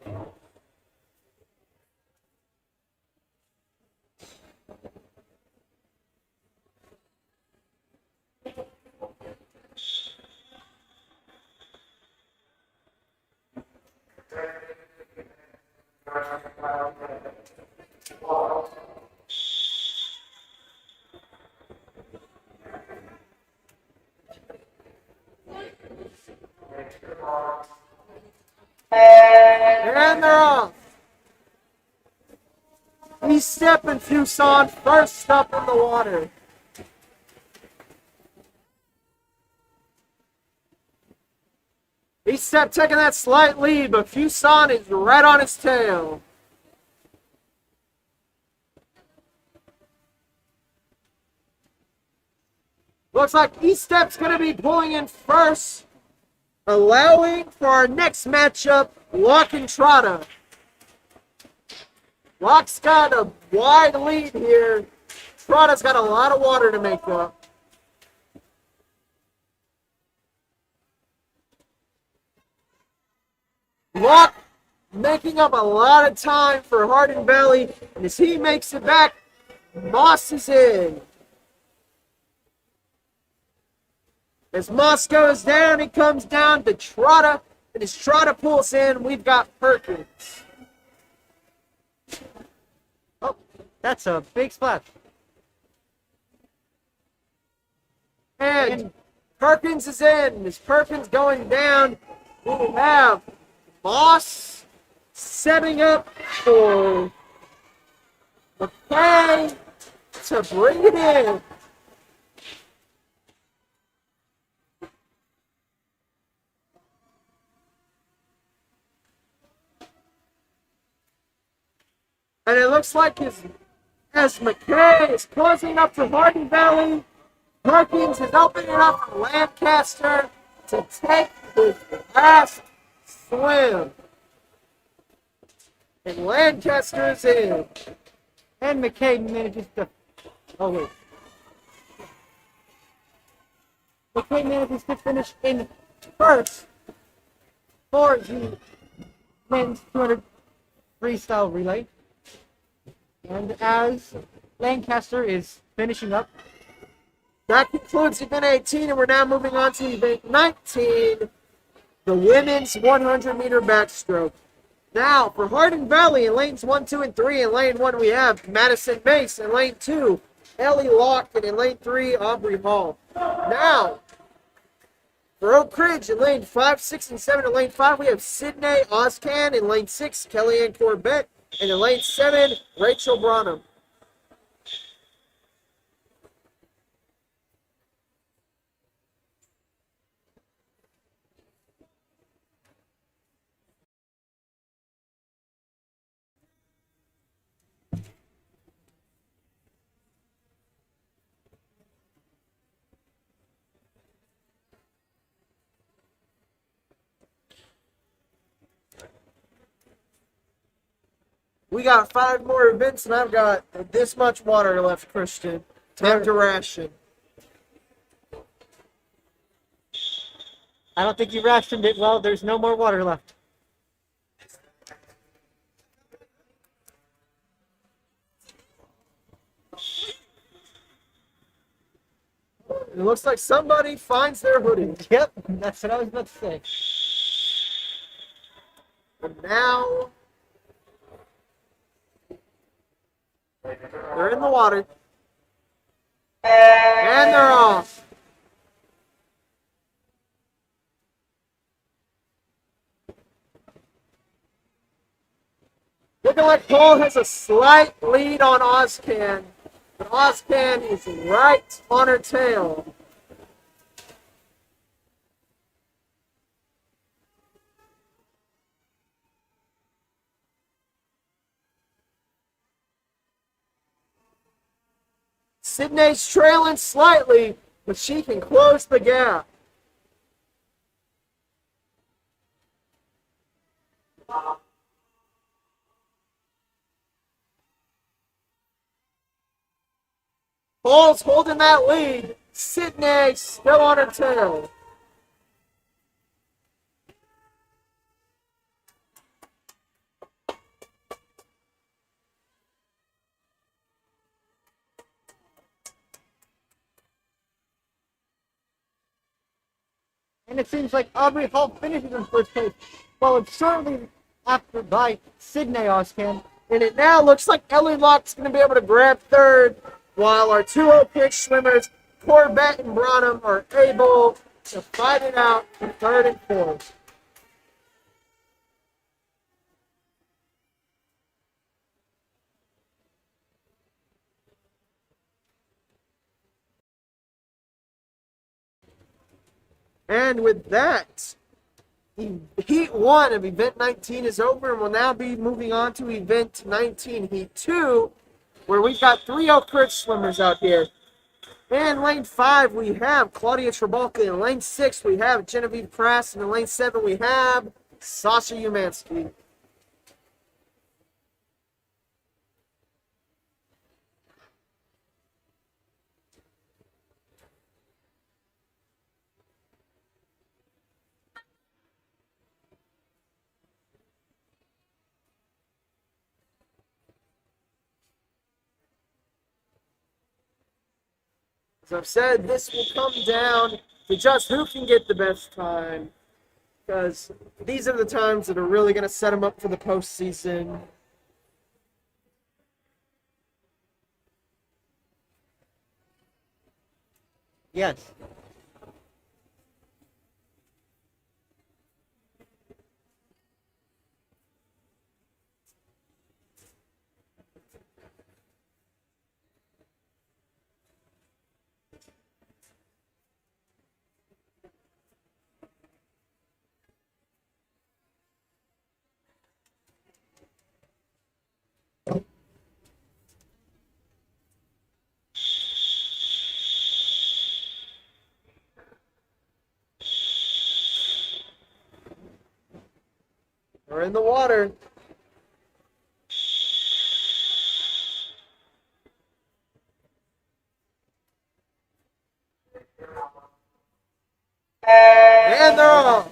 And they're off. East Step and Fuson first up in the water. East Step taking that slight lead, but Fuson is right on his tail. Looks like East Step's going to be pulling in first, allowing for our next matchup, Locke and Trotta. Locke's got a wide lead here. Trotta's got a lot of water to make up. Locke making up a lot of time for Hardin Valley, and as he makes it back, Moss is in. As Moss goes down, he comes down to Trotta, and as Trotta pulls in, we've got Perkins. Oh, that's a big splash. And Perkins is in. As Perkins going down, we have Moss setting up for McKay to bring it in. And it looks like as McKay is closing up for Hardin Valley, Perkins is opening up for Lancaster to take his last swim. And Lancaster is in. And McKay manages to... Oh, wait. McKay manages to finish in first for the men's 200 freestyle relay. And as Lancaster is finishing up, That concludes event 18, and we're now moving on to event 19, the women's 100-meter backstroke. Now, for Hardin Valley in lanes 1, 2, and 3, in lane 1 we have Madison Mace, in lane 2, Ellie Locke, and in lane 3, Aubrey Hall. Now, for Oak Ridge in lane 5, 6, and 7, in lane 5 we have Sydney Oscan, in lane 6, Kellyanne Corbett, and in lane 7, Rachel Branham. We got 5 more events, and I've got this much water left, Christian. Time to ration. I don't think you rationed it well. There's no more water left. It looks like somebody finds their hoodie. Yep, that's what I was about to say. And now they're in the water. And they're off. Looking like Paul has a slight lead on Ozcan. But Ozcan is right on her tail. Sydney's trailing slightly, but she can close the gap. Paul's holding that lead. Sydney still on her tail. And it seems like Aubrey Hall finishes in first place, followed shortly after by Sydney Oscan. And it now looks like Ellie Locke's going to be able to grab third, while our two Oak Ridge swimmers, Corbett and Branham, are able to fight it out for third and fourth. And with that, Heat 1 of Event 19 is over, and we'll now be moving on to Event 19, Heat 2, where we've got three Oak Ridge swimmers out here. In lane 5, we have Claudia Trabalka. In lane 6, we have Genevieve Prass. And in lane 7, we have Sasha Umansky. As I've said, this will come down to just who can get the best time, because these are the times that are really going to set them up for the postseason. Yes. We're in the water. And they're off.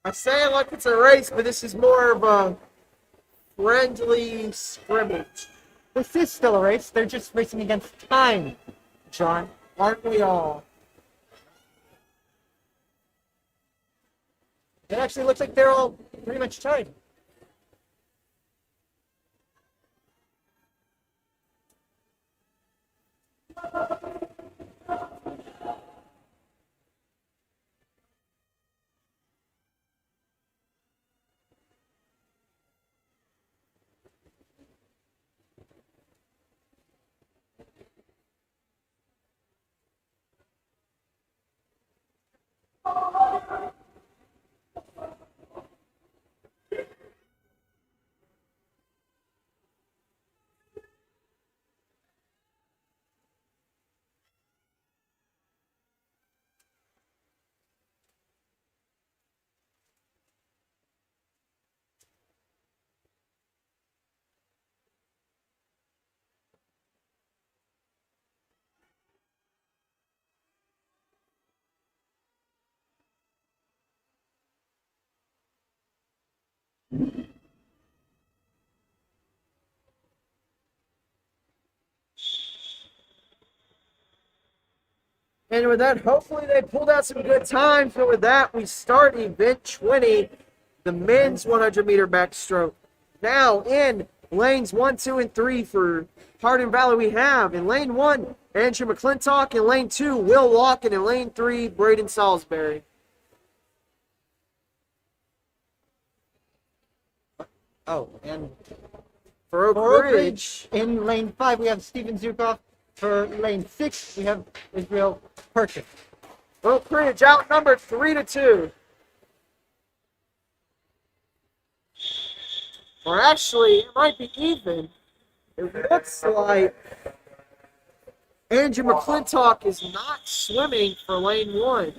I say it like it's a race, but this is more of a friendly scrimmage. This is still a race. They're just racing against time, John. Aren't we all? It actually looks like they're all pretty much tied. And with that, hopefully they pulled out some good times. And with that, we start event 20, the men's 100-meter backstroke. Now in lanes 1, 2, and 3 for Hardin Valley, we have in lane 1, Andrew McClintock. In lane 2, Will Locke. And in lane 3, Braden Salisbury. Oh, and For Oak for Oak Ridge, Ridge, in lane 5, we have Steven Zukov. For lane 6, we have Israel Perkins. Oak Ridge outnumbered 3-2. Or actually, it might be even. It looks like Andrew McClintock is not swimming for lane 1.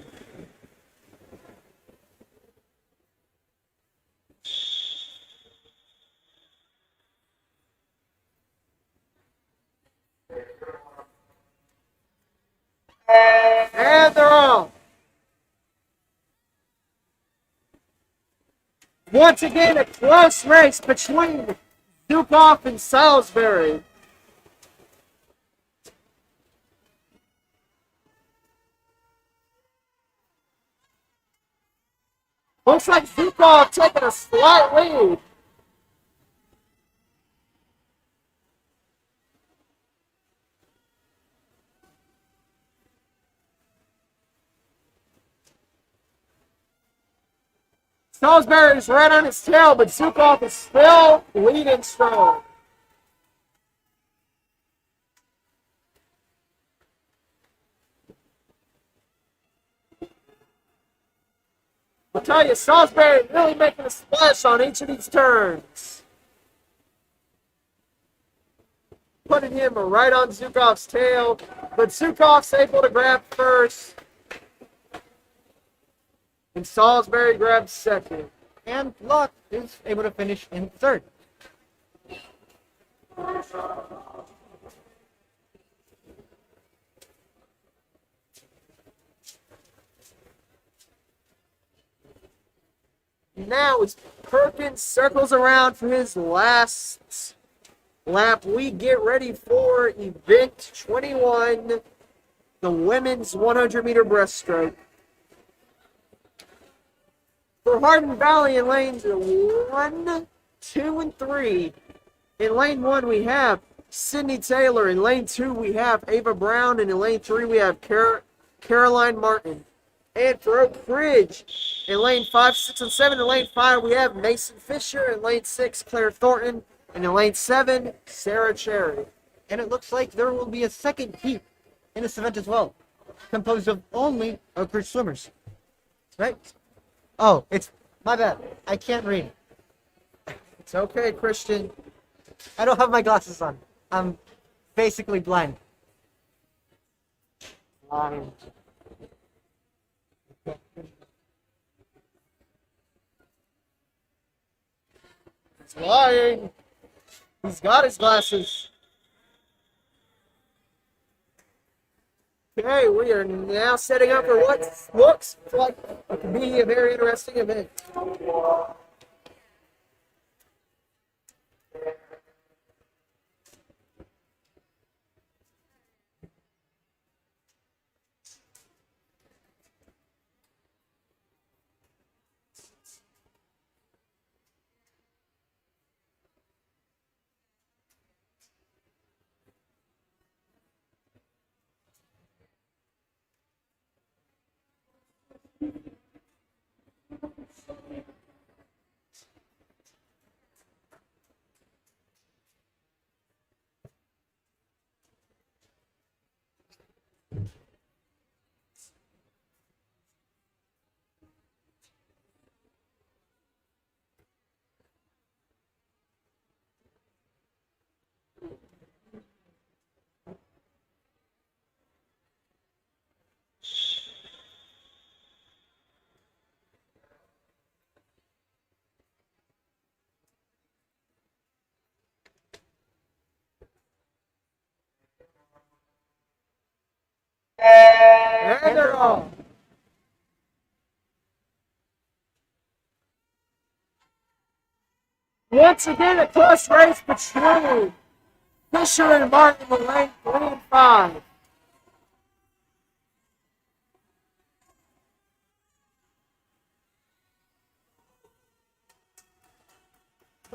And they're on. Once again, a close race between Zukov and Salisbury. Looks like Zukov taking a slight lead. Salisbury is right on his tail, but Zukov is still leading strong. I'll tell you, Salisbury really making a splash on each of these turns. Putting him right on Zukov's tail, but Zukov's able to grab first. And Salisbury grabs second. And Locke is able to finish in third. Now as Perkins circles around for his last lap, we get ready for event 21, the women's 100-meter breaststroke. For Hardin Valley in lanes 1, 2, and 3. In lane 1, we have Sydney Taylor. In lane 2, we have Ava Brown. And in lane 3, we have Caroline Martin. And for Oak Ridge, in lane 5, 6, and 7. In lane 5, we have Mason Fisher. In lane 6, Claire Thornton. And in lane 7, Sarah Cherry. And it looks like there will be a second heat in this event as well, composed of only Oak Ridge swimmers. Right? Oh, it's my bad. I can't read. It's okay, Christian. I don't have my glasses on. I'm basically blind. Lying. He's lying. He's got his glasses. Okay, we are now setting up for what looks like it could be a very interesting event. And they're off. Once again, a close race between Fisher and Martin in lane 3 and 5.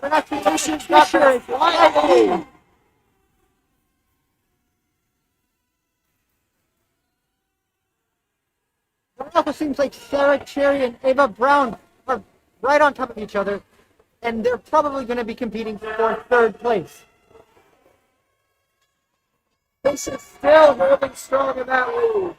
We're not too Fisher's got the fly lead. It also seems like Sarah Cherry and Ava Brown are right on top of each other, and they're probably going to be competing for third place. Fisher's still holding strong in that lead.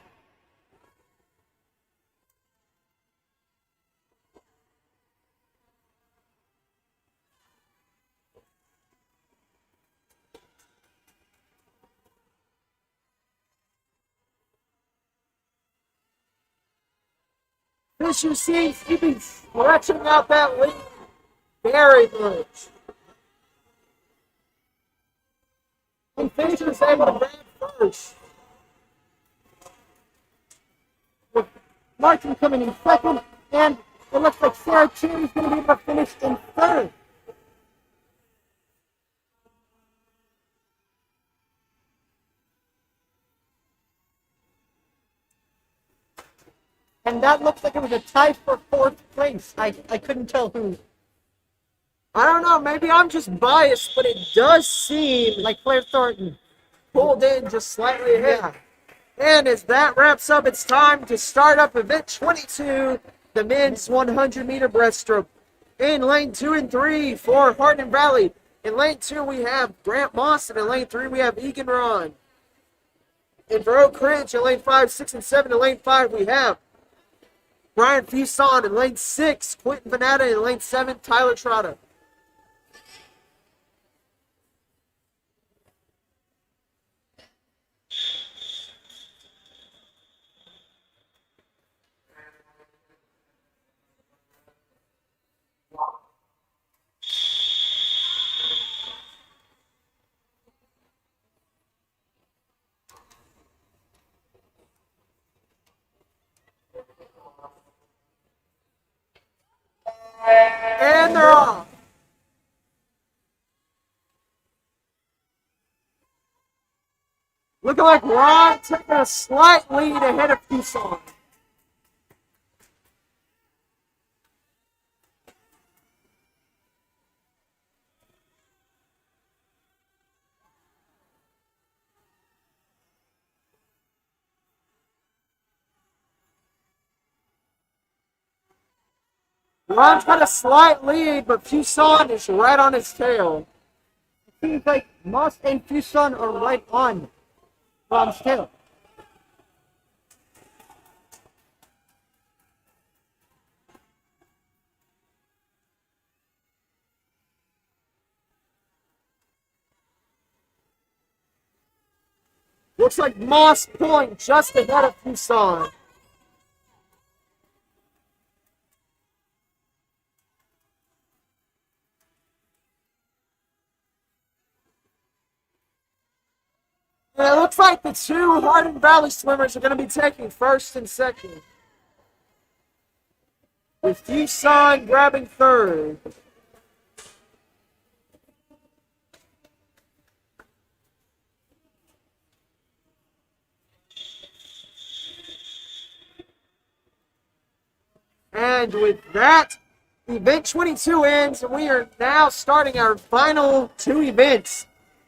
Fisher seems to be stretching out that lead very much. And Fisher's able to grab first. With Martin coming in second, and it looks like Sarah Cherry's going to be able to finish in third. And that looks like it was a tie for fourth place. I couldn't tell who. I don't know, maybe I'm just biased, but it does seem Like Claire Thornton. pulled in just slightly ahead. Yeah. And as that wraps up, it's time to start up event 22, the men's 100-meter breaststroke. In lane 2 and 3 for Hardin Valley. In lane 2, we have Grant Moss, and in lane 3, we have Egan Ron. In for Oak Ridge, in lane 5, 6, and 7, in lane 5, we have Brian Fuson. In lane 6, Quentin Venata. In lane 7, Tyler Trotta. And they're off. Looking like Ron taking a slight lead ahead of Fuson. Ron's got a slight lead, but Fuson is right on his tail. It seems like Moss and Fuson are right on Ron's tail. Looks like Moss pulling just ahead of Fuson. And it looks like the two Hardin Valley swimmers are going to be taking first and second, with Fuson grabbing third. And with that, event 22 ends, and we are now starting our final two events.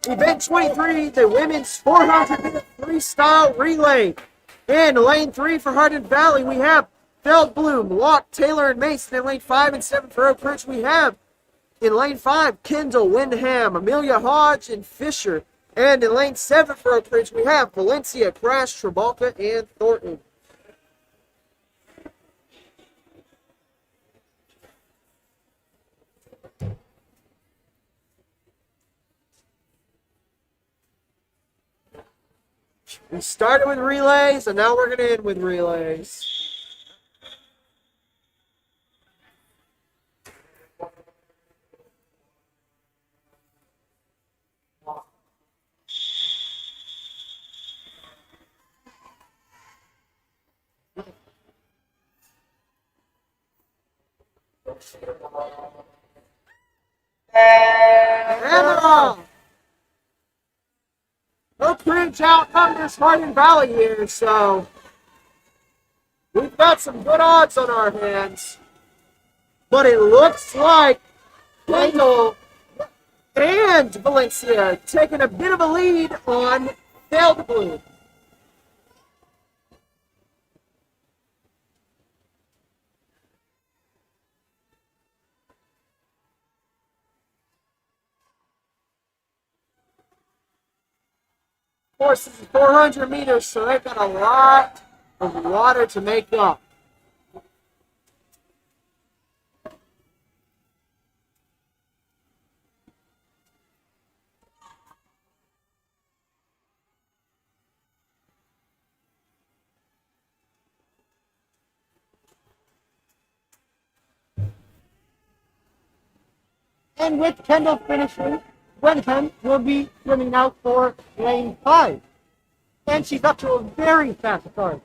Event 23, the women's 400-meter freestyle relay. In lane 3 for Hardin Valley, we have Feldblum, Locke, Taylor, and Mason. In lane 5 and 7 for Oak Ridge, we have in lane 5, Kendall, Windham, Amelia Hodge, and Fisher. And in lane 7 for Oak Ridge, we have Valencia, Crash, Trabalka, and Thornton. We started with relays, and now we're going to end with relays. And they're off. Oak Ridge outnumbers Hardin Valley here, so we've got some good odds on our hands. But it looks like Kendall And Valencia taking a bit of a lead on Failed Blue. Of course, this is 400 meters, so they've got a lot of water to make up. And with Kendall finishing, Wenham will be swimming out for lane 5. And she's up to a very fast start.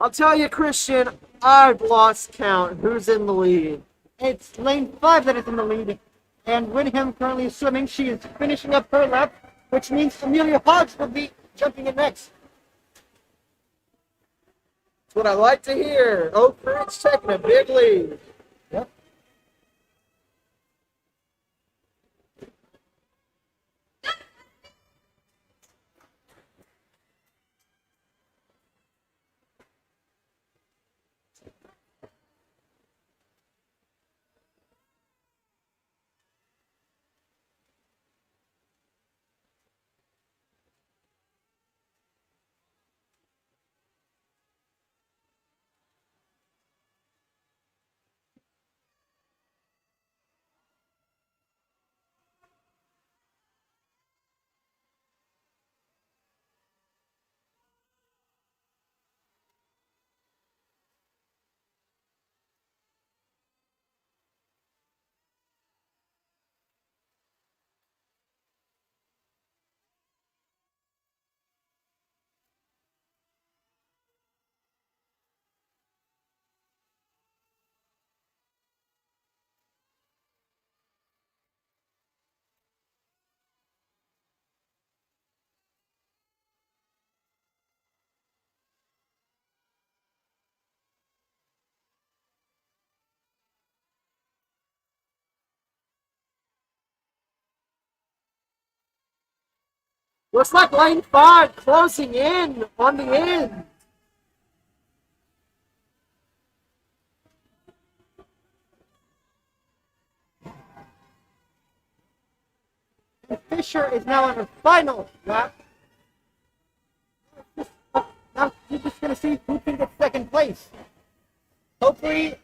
I'll tell you, Christian, I've lost count. Who's in the lead? It's lane 5 that is in the lead. And Wenham currently is swimming. She is finishing up her lap, which means Amelia Hodge will be jumping in next. That's what I like to hear. Oak Ridge taking a big lead. Yep. Looks like lane 5 closing in on the end. And Fisher is now on her final lap. Now you're just going to see who can get second place. Hopefully,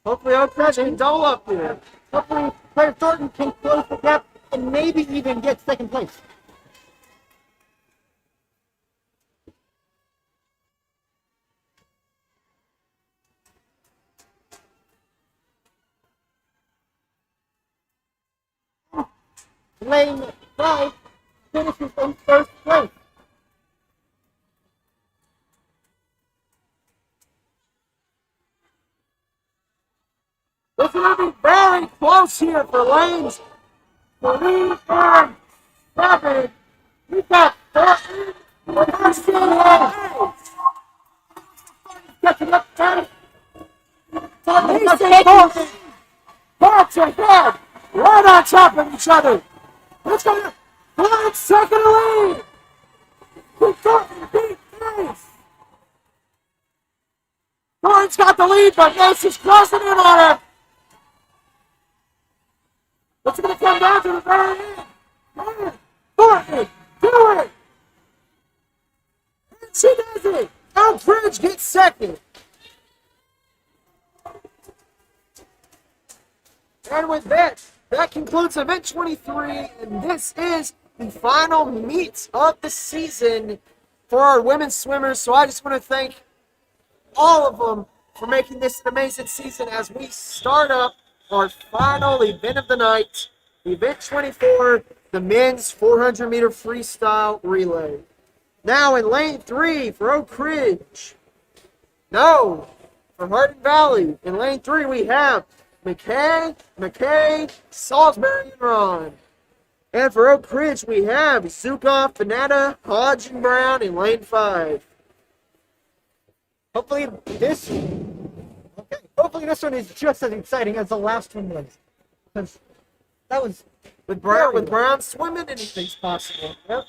Oak Ridge can double up here. hopefully Claire Thornton can close the gap and maybe even get second place. Lane 5 finishes in first place. This is going to be very close here for lanes 3 and 7. We've got Thornton versus Hayes. Catching up tight. Thornton bats ahead, right on top of each other. Let's go. Thornton second lead. Thornton beat Hayes. Thornton's got the lead, but Hayes is closing in on her. It's going to come down to the very end. Thornton, do it! And she does it! Oak Ridge gets second. And with that, that concludes event 23, and this is the final meet of the season for our women's swimmers. So I just want to thank all of them for making this an amazing season as we start up our final event of the night, Event 24, the men's 400-meter freestyle relay. Now in lane 3 for Oak Ridge. No, for Hardin Valley. In lane 3 we have McKay, Salisbury, and Ron. And for Oak Ridge we have Zukov, Fanata, Hodge, and Brown in lane 5. Hopefully this one is just as exciting as the last one was. Because that was With very Brown swimming, anything's possible. Yep.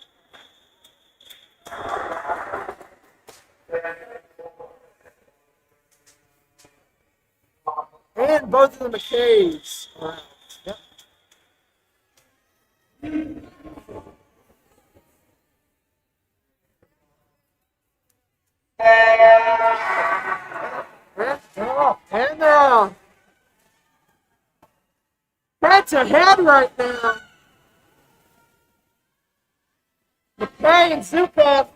And both of the McKays are out. Yep. And they're off. Head to head right now. McKay and Zukov.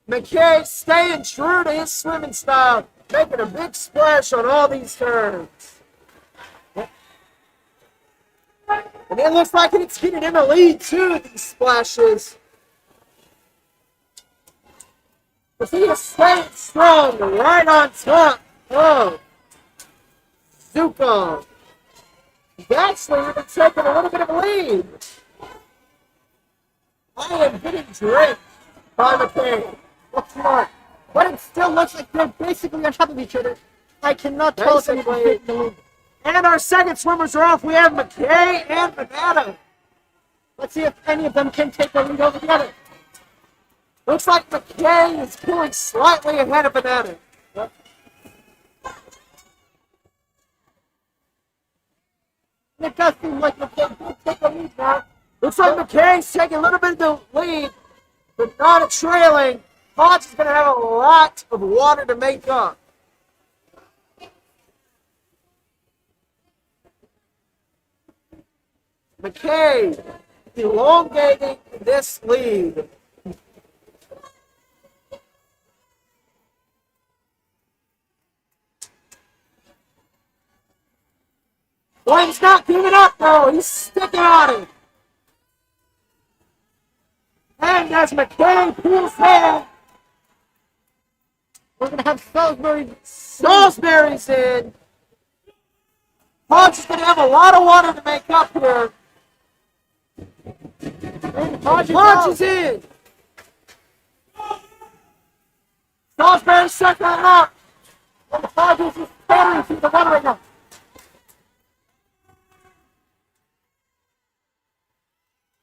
McKay staying true to his swimming style, making a big splash on all these turns. And it looks like it's getting in the lead too, these splashes. But he is staying strong right on top of Zukov. He's actually even taking a little bit of a lead. I am getting dripped by McKay. What's not? But it still looks like they're basically on top of each other. I cannot tell if Basically. anybody's taking the lead. And our second swimmers are off. We have McKay and Banana. Let's see if any of them can take the lead over the other. Looks like McKay is pulling slightly ahead of Banana. It does seem like McKay can take the lead now. Looks like McKay's taking a little bit of the lead, but not a trailing. Hodge is going to have a lot of water to make up. McKay elongating this lead. Well, he's not giving up, though. He's sticking on it. And as McKay pulls in, We're going to have Salisbury. Salisbury's in. Hodge is going to have a lot of water to make up here. And Hodge is Hodge out. is in. Salisbury's second up. And Hodge is just scattering through the run right now.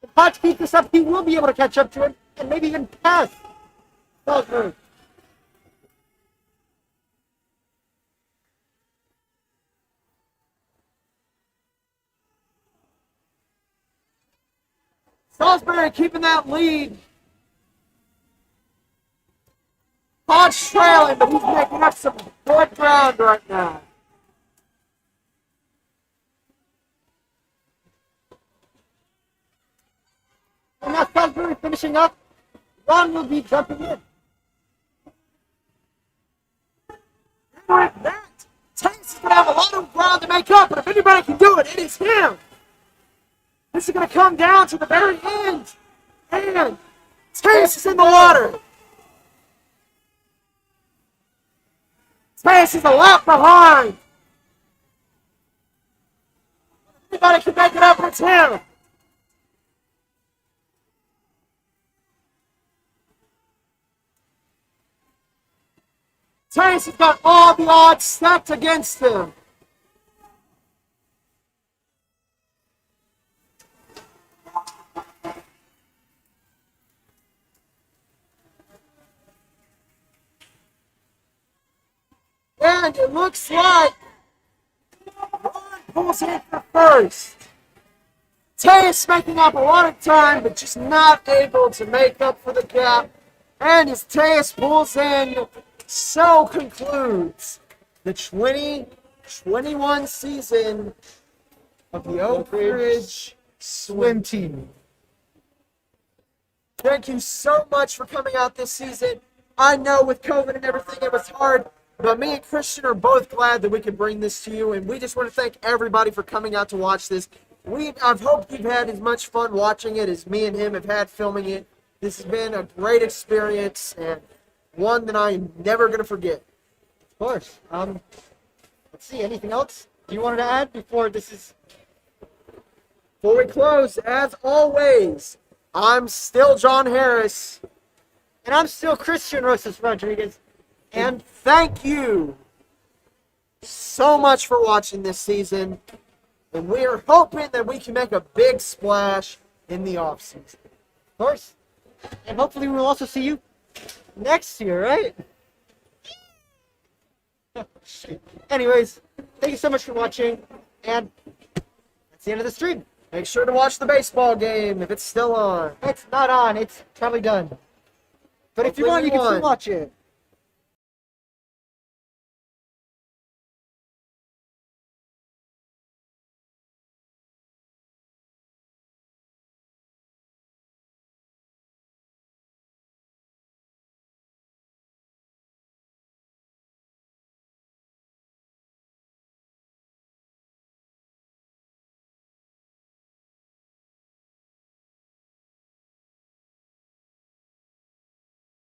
If Hodge keeps this up, he will be able to catch up to him and maybe even pass Salisbury. Salisbury keeping that lead. Hodge trailing, but he's making up some good ground right now. And now Salisbury finishing up. Ron will be jumping in. And with that, Tate's going to have a lot of ground to make up, but if anybody can do it, it is him. This is going to come down to the very end. And Tace is in the water. Tace is a lap behind. If anybody can make it up, it's him. Tace has got all the odds stacked against him. And it looks like Ron pulls in for first. Tace making up a lot of time, but just not able to make up for the gap. And as Tace pulls in, so concludes the 2021 season of the Oak Ridge Swim Team. Thank you so much for coming out this season. I know with COVID and everything, it was hard, but me and Christian are both glad that we could bring this to you, and we just want to thank everybody for coming out to watch this. I've hoped you've had as much fun watching it as me and him have had filming it. This has been a great experience and one that I'm never gonna forget. Of course. Let's see. Anything else you wanted to add before this is? Before we close, as always, I'm still John Harris. And I'm still Christian Rosas Rodriguez. And thank you so much for watching this season. And we are hoping that we can make a big splash in the offseason. Of course. And hopefully we'll also see you next year, right? Anyways, thank you so much for watching. And that's the end of the stream. Make sure to watch the baseball game if it's still on. It's not on. It's probably done. But if you want, you can still watch it.